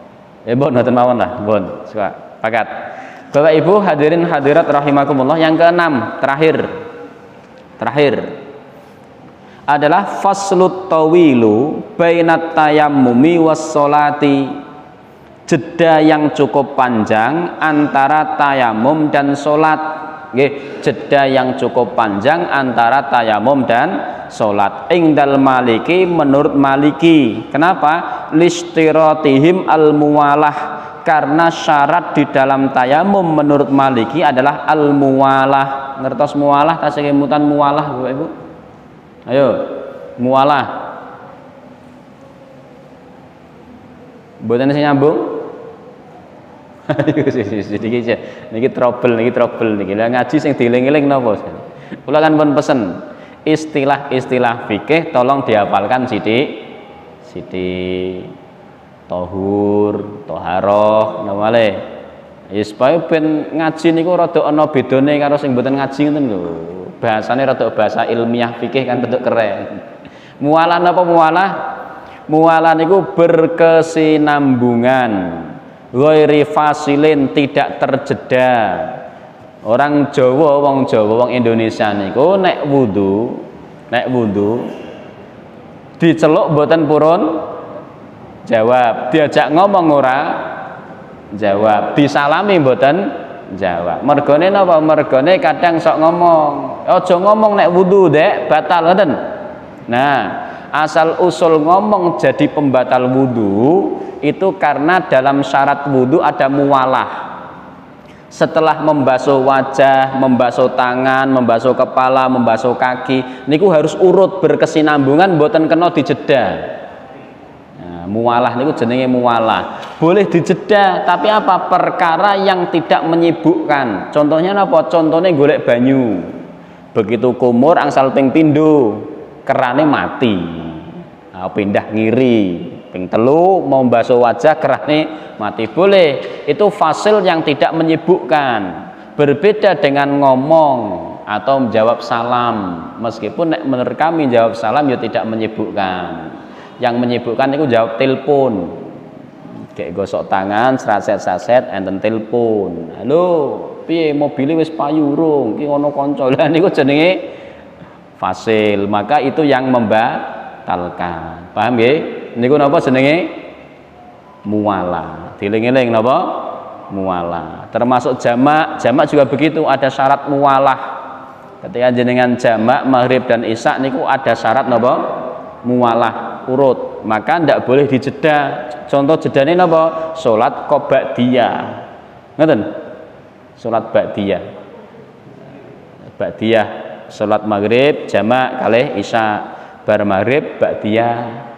Bon ngoten mawon lah, bon. Sepakat. Bapak Ibu hadirin hadirat rahimakumullah, yang keenam, terakhir adalah faslut tawilu bainat tayammumi was sholati, jeda yang cukup panjang antara tayamum dan sholat. Jeda yang cukup panjang antara tayamum dan sholat. Ingdal maliki, menurut maliki. Kenapa? Listiratihim al-muwalah, karena syarat di dalam tayamum menurut maliki adalah al-muwalah. Ngertos muwalah? Tasih kemutan muwalah Bapak Ibu? Ayo, muwalah. Mboten sing nyambung? Niki trouble niki. Lah ngaji sing dieling-eling napa? Kula kan pun pesen istilah-istilah fikih tolong dihafalkan sithik. Tohur, toharoh, napa le? Ya supaya ben ngaji niku rada ana bedane karo sing mboten ngaji ngoten lho. Bahasane rada bahasa ilmiah fikih kan bentuk keren. Muwalah napa muwalah? Muwalah niku berkesinambungan ghairi fasilin, tidak terjeda. Orang Jawa, wong Indonesia niku nek wudu diceluk mboten purun jawab, diajak ngomong ora jawab, disalami mboten jawab. Mergone napa? Mergone kadang sok ngomong, aja ngomong nek wudu dek batal ngoten. Nah, asal usul ngomong jadi pembatal wudu itu karena dalam syarat wudu ada muwalah. Setelah membasuh wajah, membasuh tangan, membasuh kepala, membasuh kaki, niku harus urut berkesinambungan, mboten kena dijeda. Nah, muwalah niku jenenge muwalah. Boleh dijeda, tapi apa? Perkara yang tidak menyibukkan. Contohnya apa? Contohnya golek banyu. Begitu kumur angsal ping pindho, kerane mati. Nah, pindah ngiri. Ping telu mau basuh wajah kerane mati, boleh. Itu fasil yang tidak menyibukkan. Berbeda dengan ngomong atau menjawab salam. Meskipun menurut kami jawab salam ya tidak menyibukkan. Yang menyibukkan itu jawab telepon. Kayak gosok tangan, saset-saset enten telepon. Halo, piye mobile wis payu urung? Ki ono kanca. Lah niku jenenge fasil. Maka itu yang membatalkan. Paham nggih? Niku napa jenenge muwalah. Dieling-eling napa? Muwalah. Termasuk jamak juga begitu, ada syarat muwalah. Ketika jenengan jamak maghrib dan isya niku ada syarat napa? Muwalah, urut. Maka ndak boleh dijeda. Contoh jedane napa? Salat qabdiyah. Ngoten? Salat ba'diyah. Ba'diyah salat maghrib jamak kalih isya, bar maghrib ba'diyah.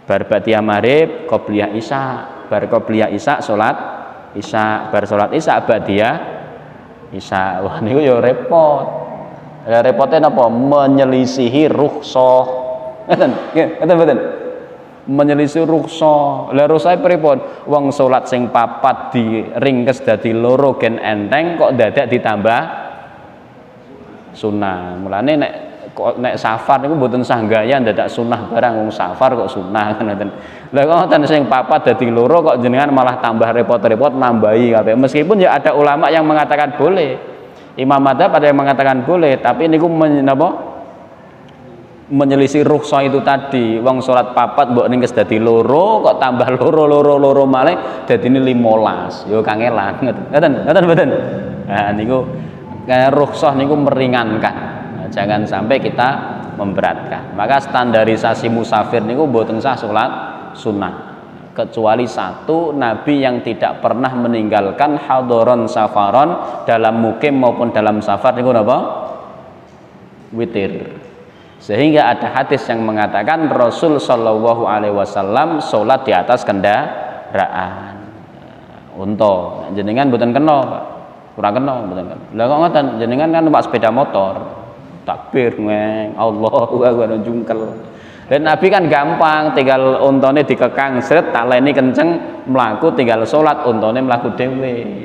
Bar ba'diyah maghrib qobliyah isya, bar qobliyah isya salat isya, bar salat isya ba'diyah isya. Wah niku ya repot. Repotnya napa? Menyelisihi rukhsah. Ngoten, nggih, ngoten mboten. Menyelisihi rukhsah. Lah rukhsah pripun? Wong salat sing papat diringkes dadi loro gen enteng kok dadak ditambah sunah. Mulane nek safar niku mboten sanggaya dadak sunah barang, wong safar kok sunah ngoten. Lah kok ngoten sing papat dadi loro kok jenengan malah tambah repot-repot nambahi kabeh. Meskipun ya ada ulama yang mengatakan boleh. Imam madzhab ada yang mengatakan boleh, tapi niku menyelisih rukhsah itu tadi. Wong salat papat mbok ringkes dadi loro kok tambah loro malih dadine 15. Yo kangelan ngoten. Ngoten mboten. Nah niku rukhsah niku meringankan. Jangan sampai kita memberatkan. Maka standarisasi musafir niku mboten sah salat sunnah. Kecuali satu, Nabi yang tidak pernah meninggalkan hadaron safaron, dalam mukim maupun dalam safar niku napa? Witir. Sehingga ada hadis yang mengatakan Rasul sallallahu alaihi wasallam salat di atas kendaraan. Unta. Jenengan mboten kena, Pak. Kurang kena mboten kena. Lah kok ngoten? Jenengan kan numpak sepeda motor. Takbir ngeng Allahu akbar jungkel. Dan Nabi kan gampang, tinggal untane dikekang sret taleni kenceng mlaku tinggal salat untane mlaku dhewe.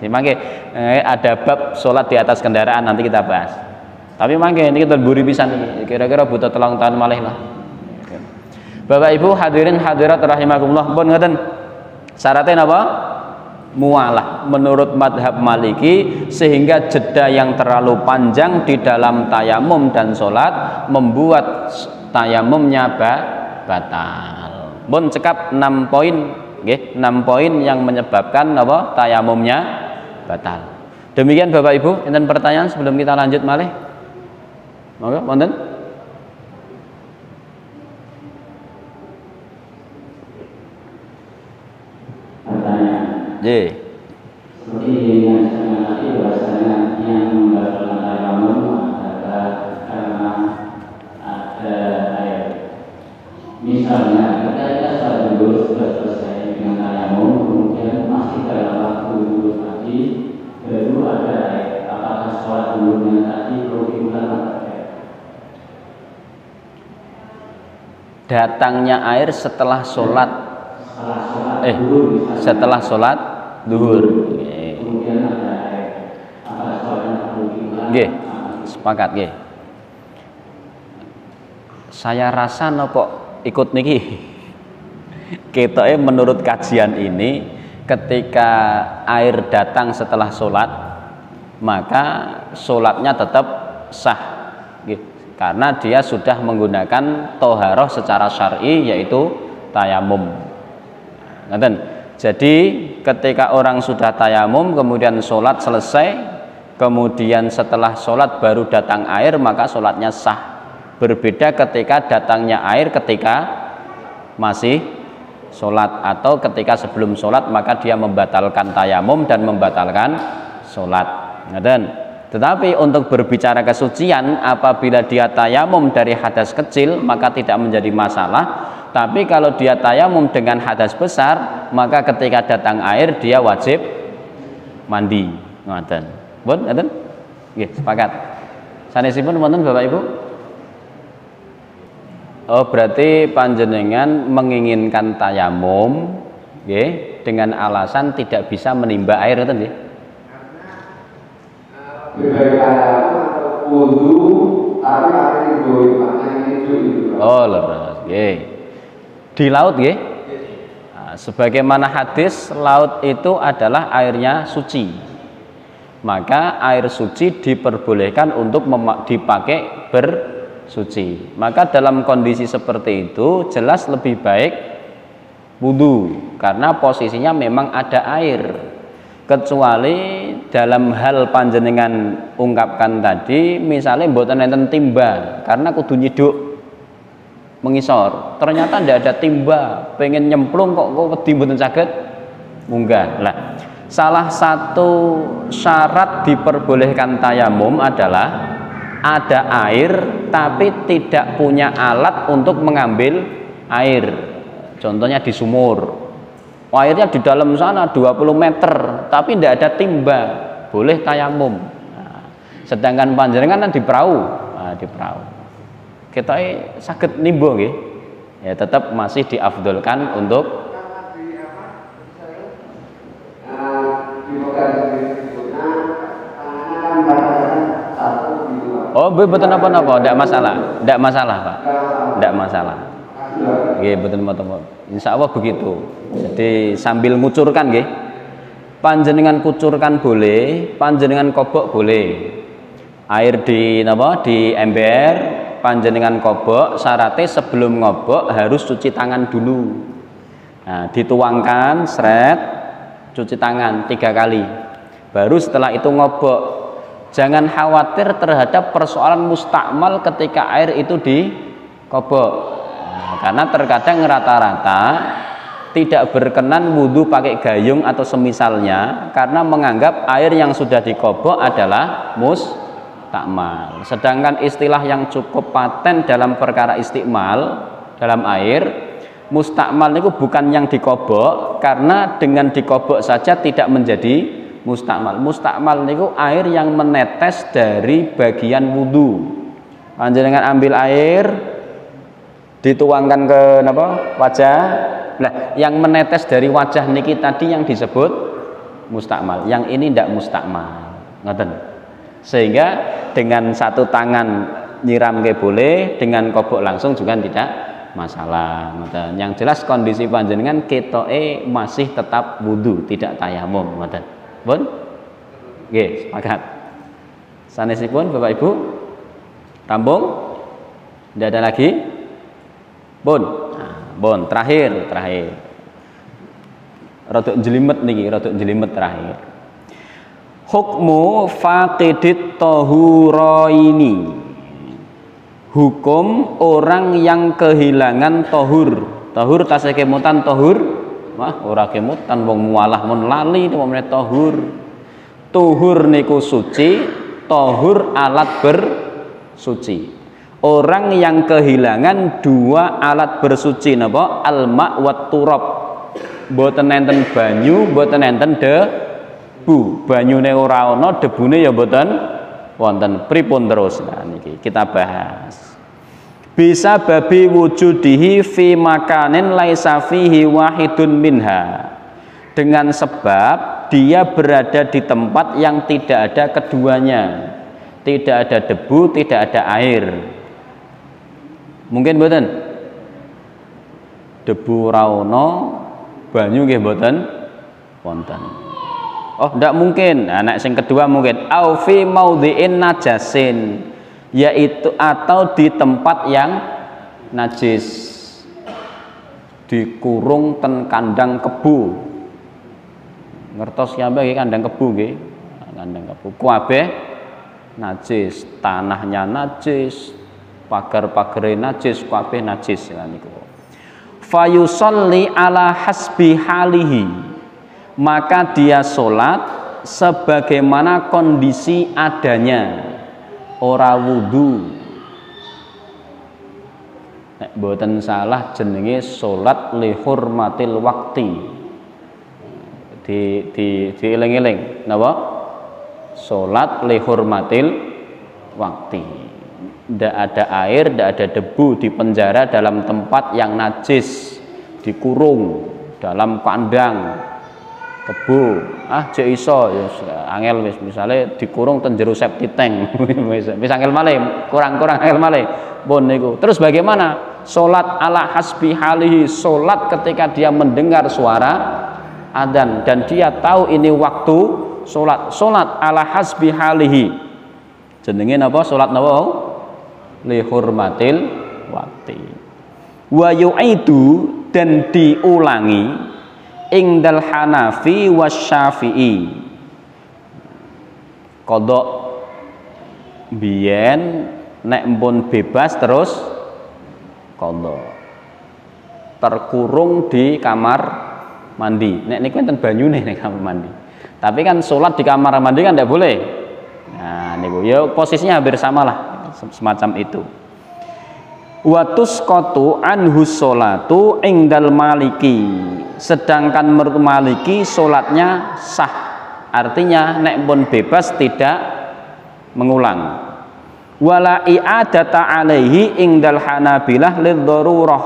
Mangke ada bab salat di atas kendaraan nanti kita bahas. Tapi mangke niki mburi pisan iki. Kira-kira butuh 3 tahun malih lah. Bapak Ibu hadirin hadirat rahimakumullah, pun ngoten. Syaratnya napa? Muwalah menurut madhab Maliki, sehingga jeda yang terlalu panjang di dalam tayamum dan sholat membuat tayamumnya batal. Pun cekap 6 poin, nggih, 6 poin yang menyebabkan apa? Tayamumnya batal. Demikian Bapak Ibu, enten pertanyaan sebelum kita lanjut malih? Monggo, wonten? Seperti yang saya tadi bahasanya yang membatalkan tayamum adalah karena ada air. Misalnya kita sudah dulu sudah selesai dengan tayamum, kemudian masih dalam waktu dulu tadi baru ada air. Apakah sholat dulunya tadi perlu diulang atau tidak? Datangnya air setelah sholat. Setelah sholat duhur. Kemudian ada air. Apakah sholatnya perlu diulang? Nggih, sepakat nggih. Saya rasa nopo ikut niki. Ketoke menurut kajian ini ketika air datang setelah sholat, maka sholatnya tetap sah, karena dia sudah menggunakan toharoh secara syar'i, yaitu tayamum. Jadi ketika orang sudah tayamum kemudian sholat selesai, kemudian setelah sholat baru datang air, maka sholatnya sah. Berbeda ketika datangnya air ketika masih sholat atau ketika sebelum sholat, maka dia membatalkan tayamum dan membatalkan sholat. Tetapi untuk berbicara kesucian, apabila dia tayamum dari hadas kecil maka tidak menjadi masalah. Tapi kalau dia tayamum dengan hadas besar, maka ketika datang air dia wajib mandi. Ngoten, sepakat. Sanesipun wonten Bapak Ibu? Oh, berarti panjenengan menginginkan tayamum, dengan alasan tidak bisa menimba air, ngoten nggih? Oh, leres, di laut, nah, sebagaimana hadis, laut itu adalah airnya suci, maka air suci diperbolehkan untuk dipakai bersuci. Maka dalam kondisi seperti itu jelas lebih baik wudu, karena posisinya memang ada air. Kecuali dalam hal panjenengan ungkapkan tadi, misalnya mboten enten timba karena kudu nyiduk mengisor, ternyata tidak ada timba, pengen nyemplung kok wedi mboten saged munggah. Lah, salah satu syarat diperbolehkan tayamum adalah ada air tapi tidak punya alat untuk mengambil air. Contohnya di sumur, airnya di dalam sana 20 meter tapi tidak ada timba, boleh tayamum. Nah, sedangkan panjenengan kan di perahu, di perahu kita sakit nimbo nggih, ya tetap masih diafdolkan untuk betul apa-apa, tidak masalah Pak, tidak masalah. Betul motor. Insya Allah begitu. Jadi sambil ngucurkan nggih, panjenengan kucurkan boleh, panjenengan kobok boleh. Air di ember, panjenengan kobok, syaratnya sebelum ngobok harus cuci tangan dulu. Nah, dituangkan, seret, cuci tangan 3 kali. Baru setelah itu ngobok. Jangan khawatir terhadap persoalan mustakmal ketika air itu dikobok. Karena terkadang rata-rata tidak berkenan wudu pakai gayung atau semisalnya, karena menganggap air yang sudah dikobok adalah mustakmal. Sedangkan istilah yang cukup paten dalam perkara istiqmal dalam air, mustakmal itu bukan yang dikobok, karena dengan dikobok saja tidak menjadi mustakmal. Mustakmal itu air yang menetes dari bagian wudu. Panjenengan ambil air, dituangkan ke wajah. Nah, yang menetes dari wajah niki tadi yang disebut mustakmal. Yang ini tidak mustakmal. Ngoten. Sehingga dengan satu tangan nyiram ke boleh, dengan kobok langsung juga tidak masalah. Ngoten. Yang jelas kondisi panjenengan ketoke masih tetap wudu, tidak tayamum. Ngoten. Pun? Nggih, sepakat. Sanesipun Bapak Ibu? Rampung? Tidak ada lagi? Bon, terakhir. Rodok jelimet terakhir. Hukmu faqidit tahuraini. Hukum orang yang kehilangan tohur. Tohur tasih kemutan tohur. Wah, ora kemutan wong mualah mun lali pamane tohur. Tuhur niku suci, tohur alat bersuci. Orang yang kehilangan 2 alat bersuci napa? Al-ma' wat turab. Mboten enten banyu, mboten enten debu. Banyune ora ana, debune ya mboten wonten. Pripun terus? Nah niki kita bahas. Bisa babi wujudihi fi makanin laisa fihi wahidun minha. Dengan sebab dia berada di tempat yang tidak ada keduanya. Tidak ada debu, tidak ada air. Mungkin mboten? Debu ora ana, banyu nggih mboten wonten. Oh, ndak mungkin. Nah, nek sing kedua mungkin au fi maudhi'in najasin, yaitu atau di tempat yang najis, dikurung ten kandang kebu. Ngertos ya nggih kandang kebu nggih. Kandang kebu kabeh najis, tanahnya najis, pagar-pagare najis, kabeh najis lan niku. Fayusalli ala hasbi halihi, maka dia sholat sebagaimana kondisi adanya, ora wudu. Nek mboten salah jenenge sholat li hurmatil waqti. Dieling-eling napa? Sholat li hurmatil waqti. Tidak ada air, tidak ada debu, di penjara dalam tempat yang najis, dikurung dalam kandang kebu. Jek iso ya angel wis, misale dikurung ten jero septic tank. Wis angel malih, kurang-kurang angel malih. Pun niku. Terus bagaimana? Salat ala hasbi halihi, salat ketika dia mendengar suara adzan dan dia tahu ini waktu salat. Salat ala hasbi halihi. Jenenge napa? Salat napa? Li hurmatil waqti. Wa yu'idu, dan diulangi ingdal Hanafi wasyafi'i. Kodok biyen nek mpun bebas terus kodok, terkurung di kamar mandi. Nek niku enten banyune nek kamar mandi. Tapi kan sholat di kamar mandi kan tidak boleh. Nah niku ya posisinya hampir sama lah, semacam itu. Watus kotu anhu sholatu ingdal maliki, sedangkan menurut maliki sholatnya sah, artinya nek pun bebas tidak mengulang. Wala i'adata alaihi ingdal hanabilah liddarurah,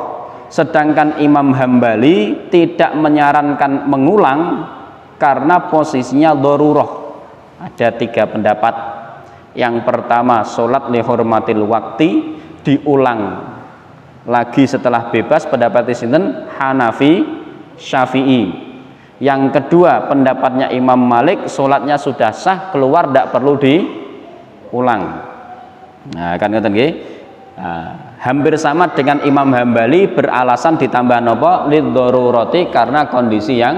sedangkan Imam Hambali tidak menyarankan mengulang karena posisinya darurah. Ada 3 pendapat. Yang pertama, sholat li hurmatil waqti diulang lagi setelah bebas, pendapat sinten? Hanafi, Syafi'i. Yang kedua, pendapatnya Imam Malik, sholatnya sudah sah, keluar tidak perlu diulang. Nah kan ngoten nggih. Hampir sama dengan Imam Hambali, beralasan ditambah napa? Liddarurati, karena kondisi yang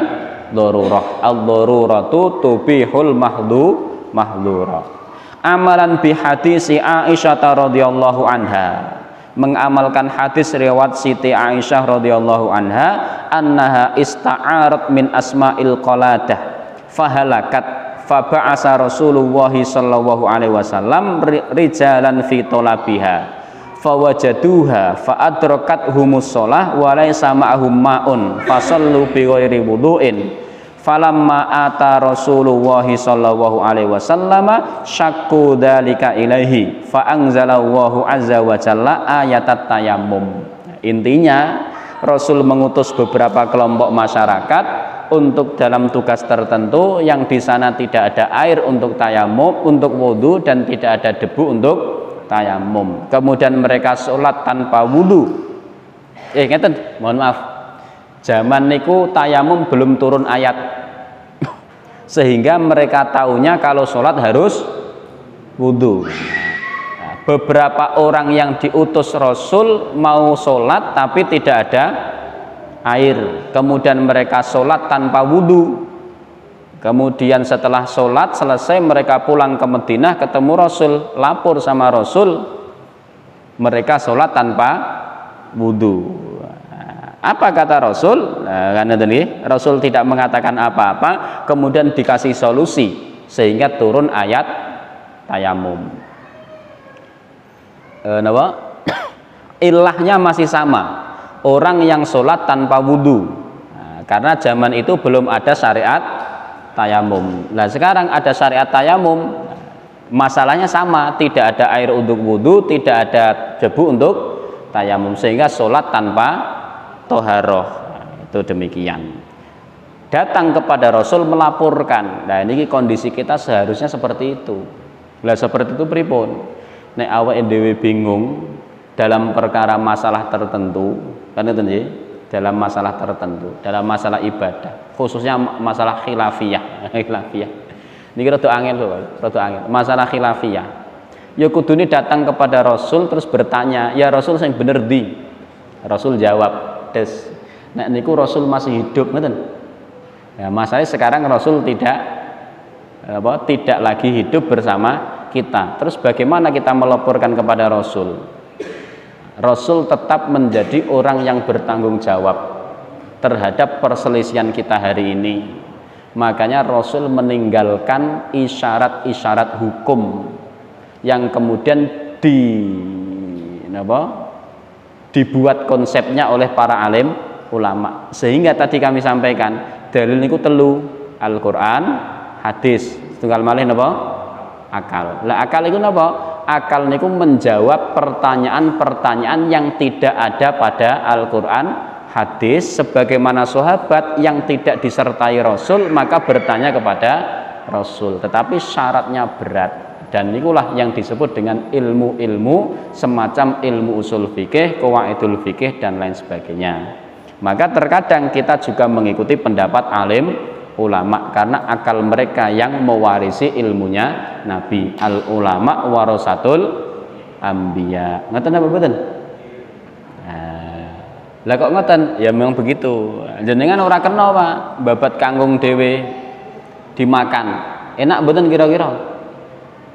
darurah. Ad-daruratu tubihul mahdura. Amalan bi hadisi Aisyah radhiyallahu anha, mengamalkan hadis riwayat Siti Aisyah radhiyallahu anha, annaha ista'arat min asma'il qaladah fahalakat faba'asa Rasulullah sallallahu alaihi wasallam rijalan fi talabiha fawajaduha fa'adrakat shalah wa laysa ma'ahum ma'un fasallu bi ghairi wudu'in. Falamma ata Rasulullah sallallahu alaihi wasallam syakku dzalika ilaihi fa anzalallahu azza wa jalla ayatat tayammum. Intinya Rasul mengutus beberapa kelompok masyarakat untuk dalam tugas tertentu yang di sana tidak ada air untuk tayamum, untuk wudu, dan tidak ada debu untuk tayamum. Kemudian mereka sholat tanpa wudu. Ngeten, mohon maaf. Zaman niku tayamum belum turun ayat, sehingga mereka taunya kalau sholat harus wudu. Nah, beberapa orang yang diutus Rasul mau sholat tapi tidak ada air, kemudian mereka sholat tanpa wudu. Kemudian setelah sholat selesai mereka pulang ke Madinah, ketemu Rasul, lapor sama Rasul, mereka sholat tanpa wudu. Apa kata Rasul? Karena tadi Rasul tidak mengatakan apa-apa, kemudian dikasih solusi sehingga turun ayat tayamum. Ilahnya masih sama, orang yang sholat tanpa wudhu. Karena zaman itu belum ada syariat tayamum. Nah sekarang ada syariat tayamum, masalahnya sama, tidak ada air untuk wudhu, tidak ada debu untuk tayamum, sehingga sholat tanpa toharoh. Itu demikian. Datang kepada Rasul melaporkan. Nah ini kondisi kita seharusnya seperti itu. Lah seperti itu pripun? Nek awake dhewe bingung dalam perkara masalah tertentu, kan itu nggih, dalam masalah tertentu, dalam masalah ibadah, khususnya masalah khilafiyah. Khilafiyah. Niki rada angel lho, rada angel. Masalah khilafiyah. Ya kudune datang kepada Rasul terus bertanya, "Ya Rasul sing bener ndi?" Rasul jawab, "Des, nek niku Rasul masih hidup ngoten." Ya, masalahnya sekarang Rasul tidak lagi hidup bersama kita. Terus bagaimana kita melaporkan kepada Rasul? Rasul tetap menjadi orang yang bertanggung jawab terhadap perselisihan kita hari ini. Makanya Rasul meninggalkan isyarat-isyarat hukum yang kemudian dibuat konsepnya oleh para alim ulama. Sehingga tadi kami sampaikan dalil niku telu, Al-Qur'an, hadis, tunggal malih napa? Akal. Lah akal itu napa? Akal niku menjawab pertanyaan-pertanyaan yang tidak ada pada Al-Qur'an, hadis, sebagaimana sahabat yang tidak disertai Rasul maka bertanya kepada Rasul, tetapi syaratnya berat. Dan inilah yang disebut dengan ilmu-ilmu semacam ilmu usul fikih, qawaidul fikih dan lain sebagainya. Maka terkadang kita juga mengikuti pendapat alim ulama karena akal mereka yang mewarisi ilmunya Nabi. Al ulama warasatul anbiya. Ngoten apa mboten? Lah kok ngoten? Ya memang begitu. Jenengan ora kena Pak, babat kangkung dhewe dimakan. Enak mboten kira-kira?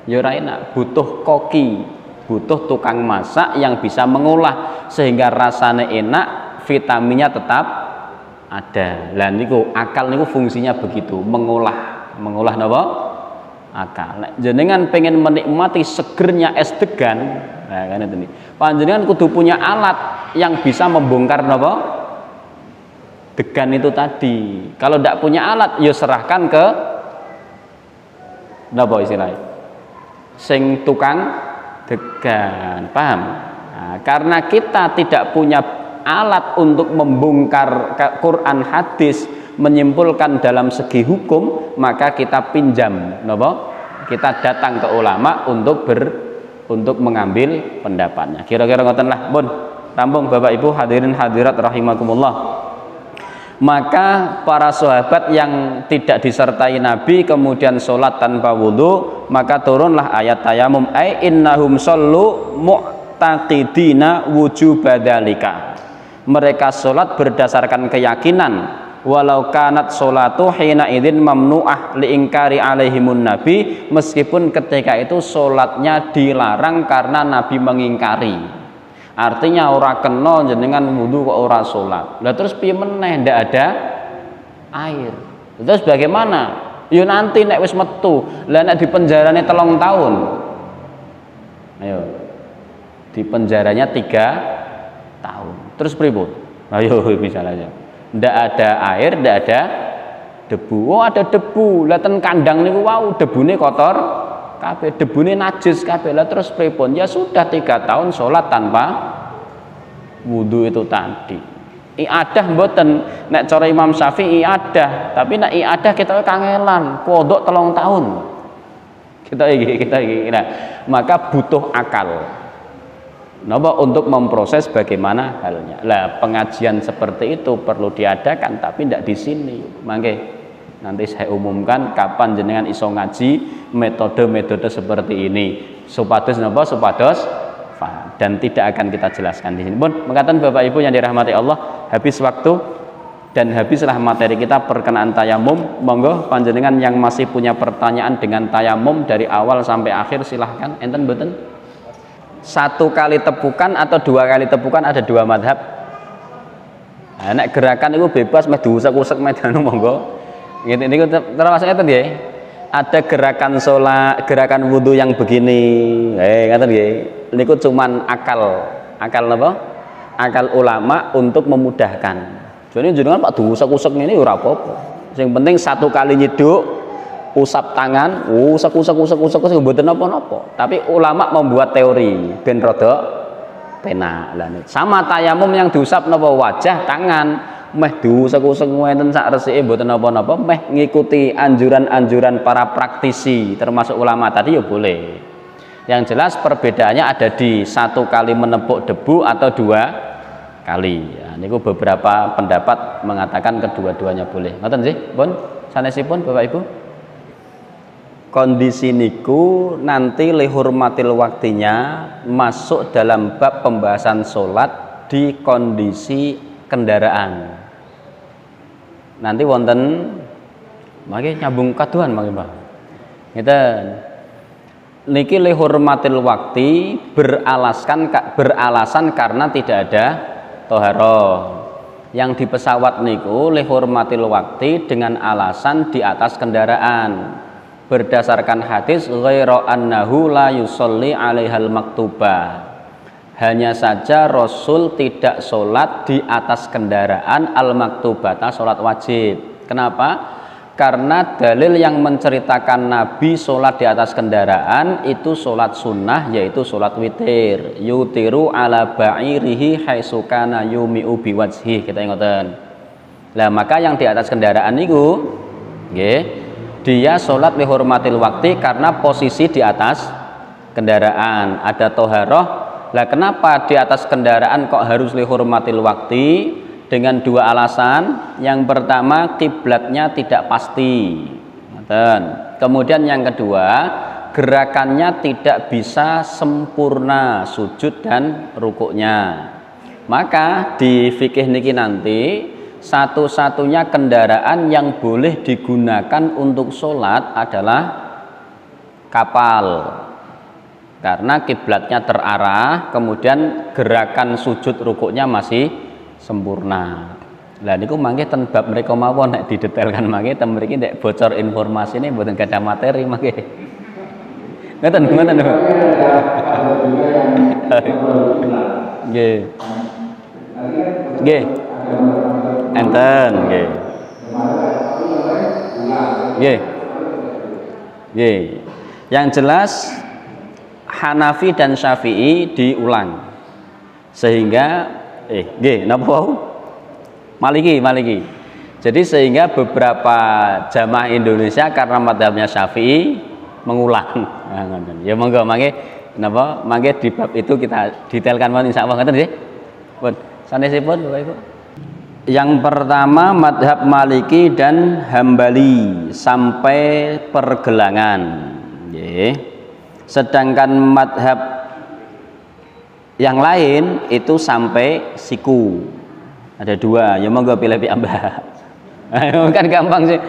Ya ora enak, butuh koki, butuh tukang masak yang bisa mengolah sehingga rasanya enak, vitaminnya tetap ada. Lah niku akal niku fungsinya begitu, mengolah napa? Akal. Jenengan pengen menikmati segernya es degan, nah kan itu nih. Panjenengan kudu punya alat yang bisa membongkar napa? Degan itu tadi. Kalau tidak punya alat, ya serahkan ke napa istilahnya? Sing tukang degan, paham? Nah, karena kita tidak punya alat untuk membongkar Quran hadis menyimpulkan dalam segi hukum, maka kita pinjam, napa? Kita datang ke ulama untuk mengambil pendapatnya. Kira-kira ngoten lah, pun rampung Bapak Ibu hadirin hadirat rahimakumullah. Maka para sahabat yang tidak disertai Nabi kemudian sholat tanpa wudhu, maka turunlah ayat tayamum, ai innahum shollu mu'taqidina wujubadzalika. Mereka sholat berdasarkan keyakinan, walau kanat sholatu hina idzin mamnu'ah liingkari alaihimun nabi, meskipun ketika itu sholatnya dilarang karena Nabi mengingkari. Artinya ora kena jenengan wudu kok ora sholat. Lah terus piye meneh ndak ada air. Terus bagaimana? Ya nanti nek wis metu, lah nek dipenjarane 3 tahun. Ayo. Dipenjaranya 3 tahun. Terus pripun? Ayo misalnya. Ndak ada air, ndak ada debu. Oh ada debu. Lah ten kandang niku wau debune kotor kabeh, debune najis kabeh. Lah terus pripun? Ya sudah 3 tahun sholat tanpa wudu itu tadi. Iadah mboten, nek cara Imam Syafi'i iadah, tapi nek iadah kita kangelan, kodok 3 tahun. Kita iki. Nah, maka butuh akal. Napa untuk memproses bagaimana halnya. Lah pengajian seperti itu perlu diadakan tapi tidak di sini. Mangke nanti saya umumkan kapan jenengan iso ngaji metode-metode seperti ini supados napa supados paham, dan tidak akan kita jelaskan di sini pun. Mengatakan Bapak Ibu yang dirahmati Allah, habis waktu dan habislah materi kita perkenaan tayamum. Monggo panjenengan yang masih punya pertanyaan dengan tayamum dari awal sampai akhir silahkan. Enten mboten? 1 kali tepukan atau 2 kali tepukan, ada 2 madhab. Nah, nek gerakan itu bebas meh diusek-usek medanu monggo. Ini termasuk itu ya. Ada gerakan sholat, gerakan wudhu yang begini. Ngaten nggih. Niku cuman akal napa? Akal ulama untuk memudahkan. Jadi jenengan Pak diusek-usek ngene ora apa-apa. Sing penting 1 kali nyiduk, usap tangan, usek mboten napa-napa. Tapi ulama membuat teori ben rada penak. Lah sama tayamum yang diusap napa wajah, tangan. Meh diusek-usek ngenten sak resike mboten napa-napa, meh ngikuti anjuran-anjuran para praktisi termasuk ulama tadi ya boleh. Yang jelas perbedaannya ada di 1 kali menepuk debu atau 2 kali. Ya, niku beberapa pendapat mengatakan kedua-duanya boleh. Ngoten sih, pun sanesipun Bapak Ibu. Kondisi niku nanti lihurmatil waktinya masuk dalam bab pembahasan sholat di kondisi kendaraan. Nanti wonten mangke nyambung kaduhan mangke Pak. Ngeten. Niki lihurmatil wakti beralasan karena tidak ada toharoh. Yang di pesawat niku lihurmatil wakti dengan alasan di atas kendaraan. Berdasarkan hadis ghairu annahu la yusolli alaihal maktubah. Hanya saja Rasul tidak sholat di atas kendaraan al-maktubata, sholat wajib. Kenapa? Karena dalil yang menceritakan Nabi sholat di atas kendaraan itu sholat sunnah, yaitu sholat witir. Yutiru ala ba'irihi haisukana yumi'u biwajhi. Kita ingatkan. Nah maka yang di atas kendaraan itu dia sholat lihurmatil wakti karena posisi di atas kendaraan. Ada toharoh. Lah kenapa di atas kendaraan kok harus lihurmatil wakti? Dengan dua alasan. Yang pertama kiblatnya tidak pasti. Kemudian yang kedua gerakannya tidak bisa sempurna sujud dan rukuknya. Maka di fikih niki nanti satu-satunya kendaraan yang boleh digunakan untuk sholat adalah kapal. Karena kiblatnya terarah, kemudian gerakan sujud rukuknya masih sempurna. Lah niku mangke ten bab mereka mawon nek didetailkan mangke ten mriki nek bocor informasi ini mboten gadah materi mangke. Ngoten ngoten. Nggih. Nggih. Enten nggih. Nggih. Nggih. Yang jelas Hanafi dan Syafi'i diulang. Sehingga nggih napa wau? Maliki. Jadi sehingga beberapa jamaah Indonesia karena mazhabnya Syafi'i mengulang. Nah, ngoten. Ya monggo mangke napa? Mangke di bab itu kita detailkan mawon insyaallah ngoten nggih. Pun sanesipun Bapak Ibu. Yang pertama mazhab Maliki dan Hambali sampai pergelangan. Nggih. Sedangkan mazhab yang lain itu sampai siku. Ada dua, ya monggo pilih piyambak. Kan gampang sih.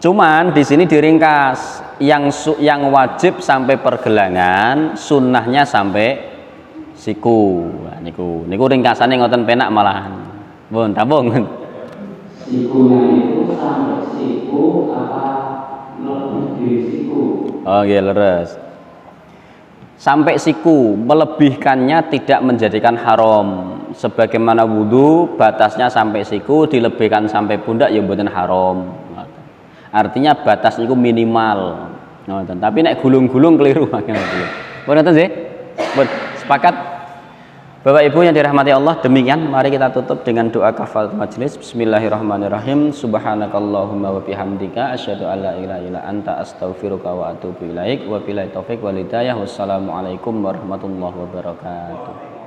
Cuman di sini diringkas, yang wajib sampai pergelangan, sunnahnya sampai siku. Nah, niku ringkasannya ngoten penak malahan. Pun tabung. Sikunya itu sampai siku apa lebih dari siku? Oh iya leres. Sampai siku, melebihkannya tidak menjadikan haram. Sebagaimana wudhu batasnya sampai siku, dilebihkan sampai pundak ya mboten haram. Artinya batas itu minimal. Tapi nek gulung-gulung keliru. Ngoten sih? Sepakat? Bapak Ibu yang dirahmati Allah, demikian mari kita tutup dengan doa kafaratul majlis. Bismillahirrahmanirrahim. Subhanakallahumma wa bihamdika asyhadu an la ilaha illa anta astaghfiruka wa atubu ilaik. Wa billahi taufik wal hidayah. Wassalamualaikum warahmatullahi wabarakatuh.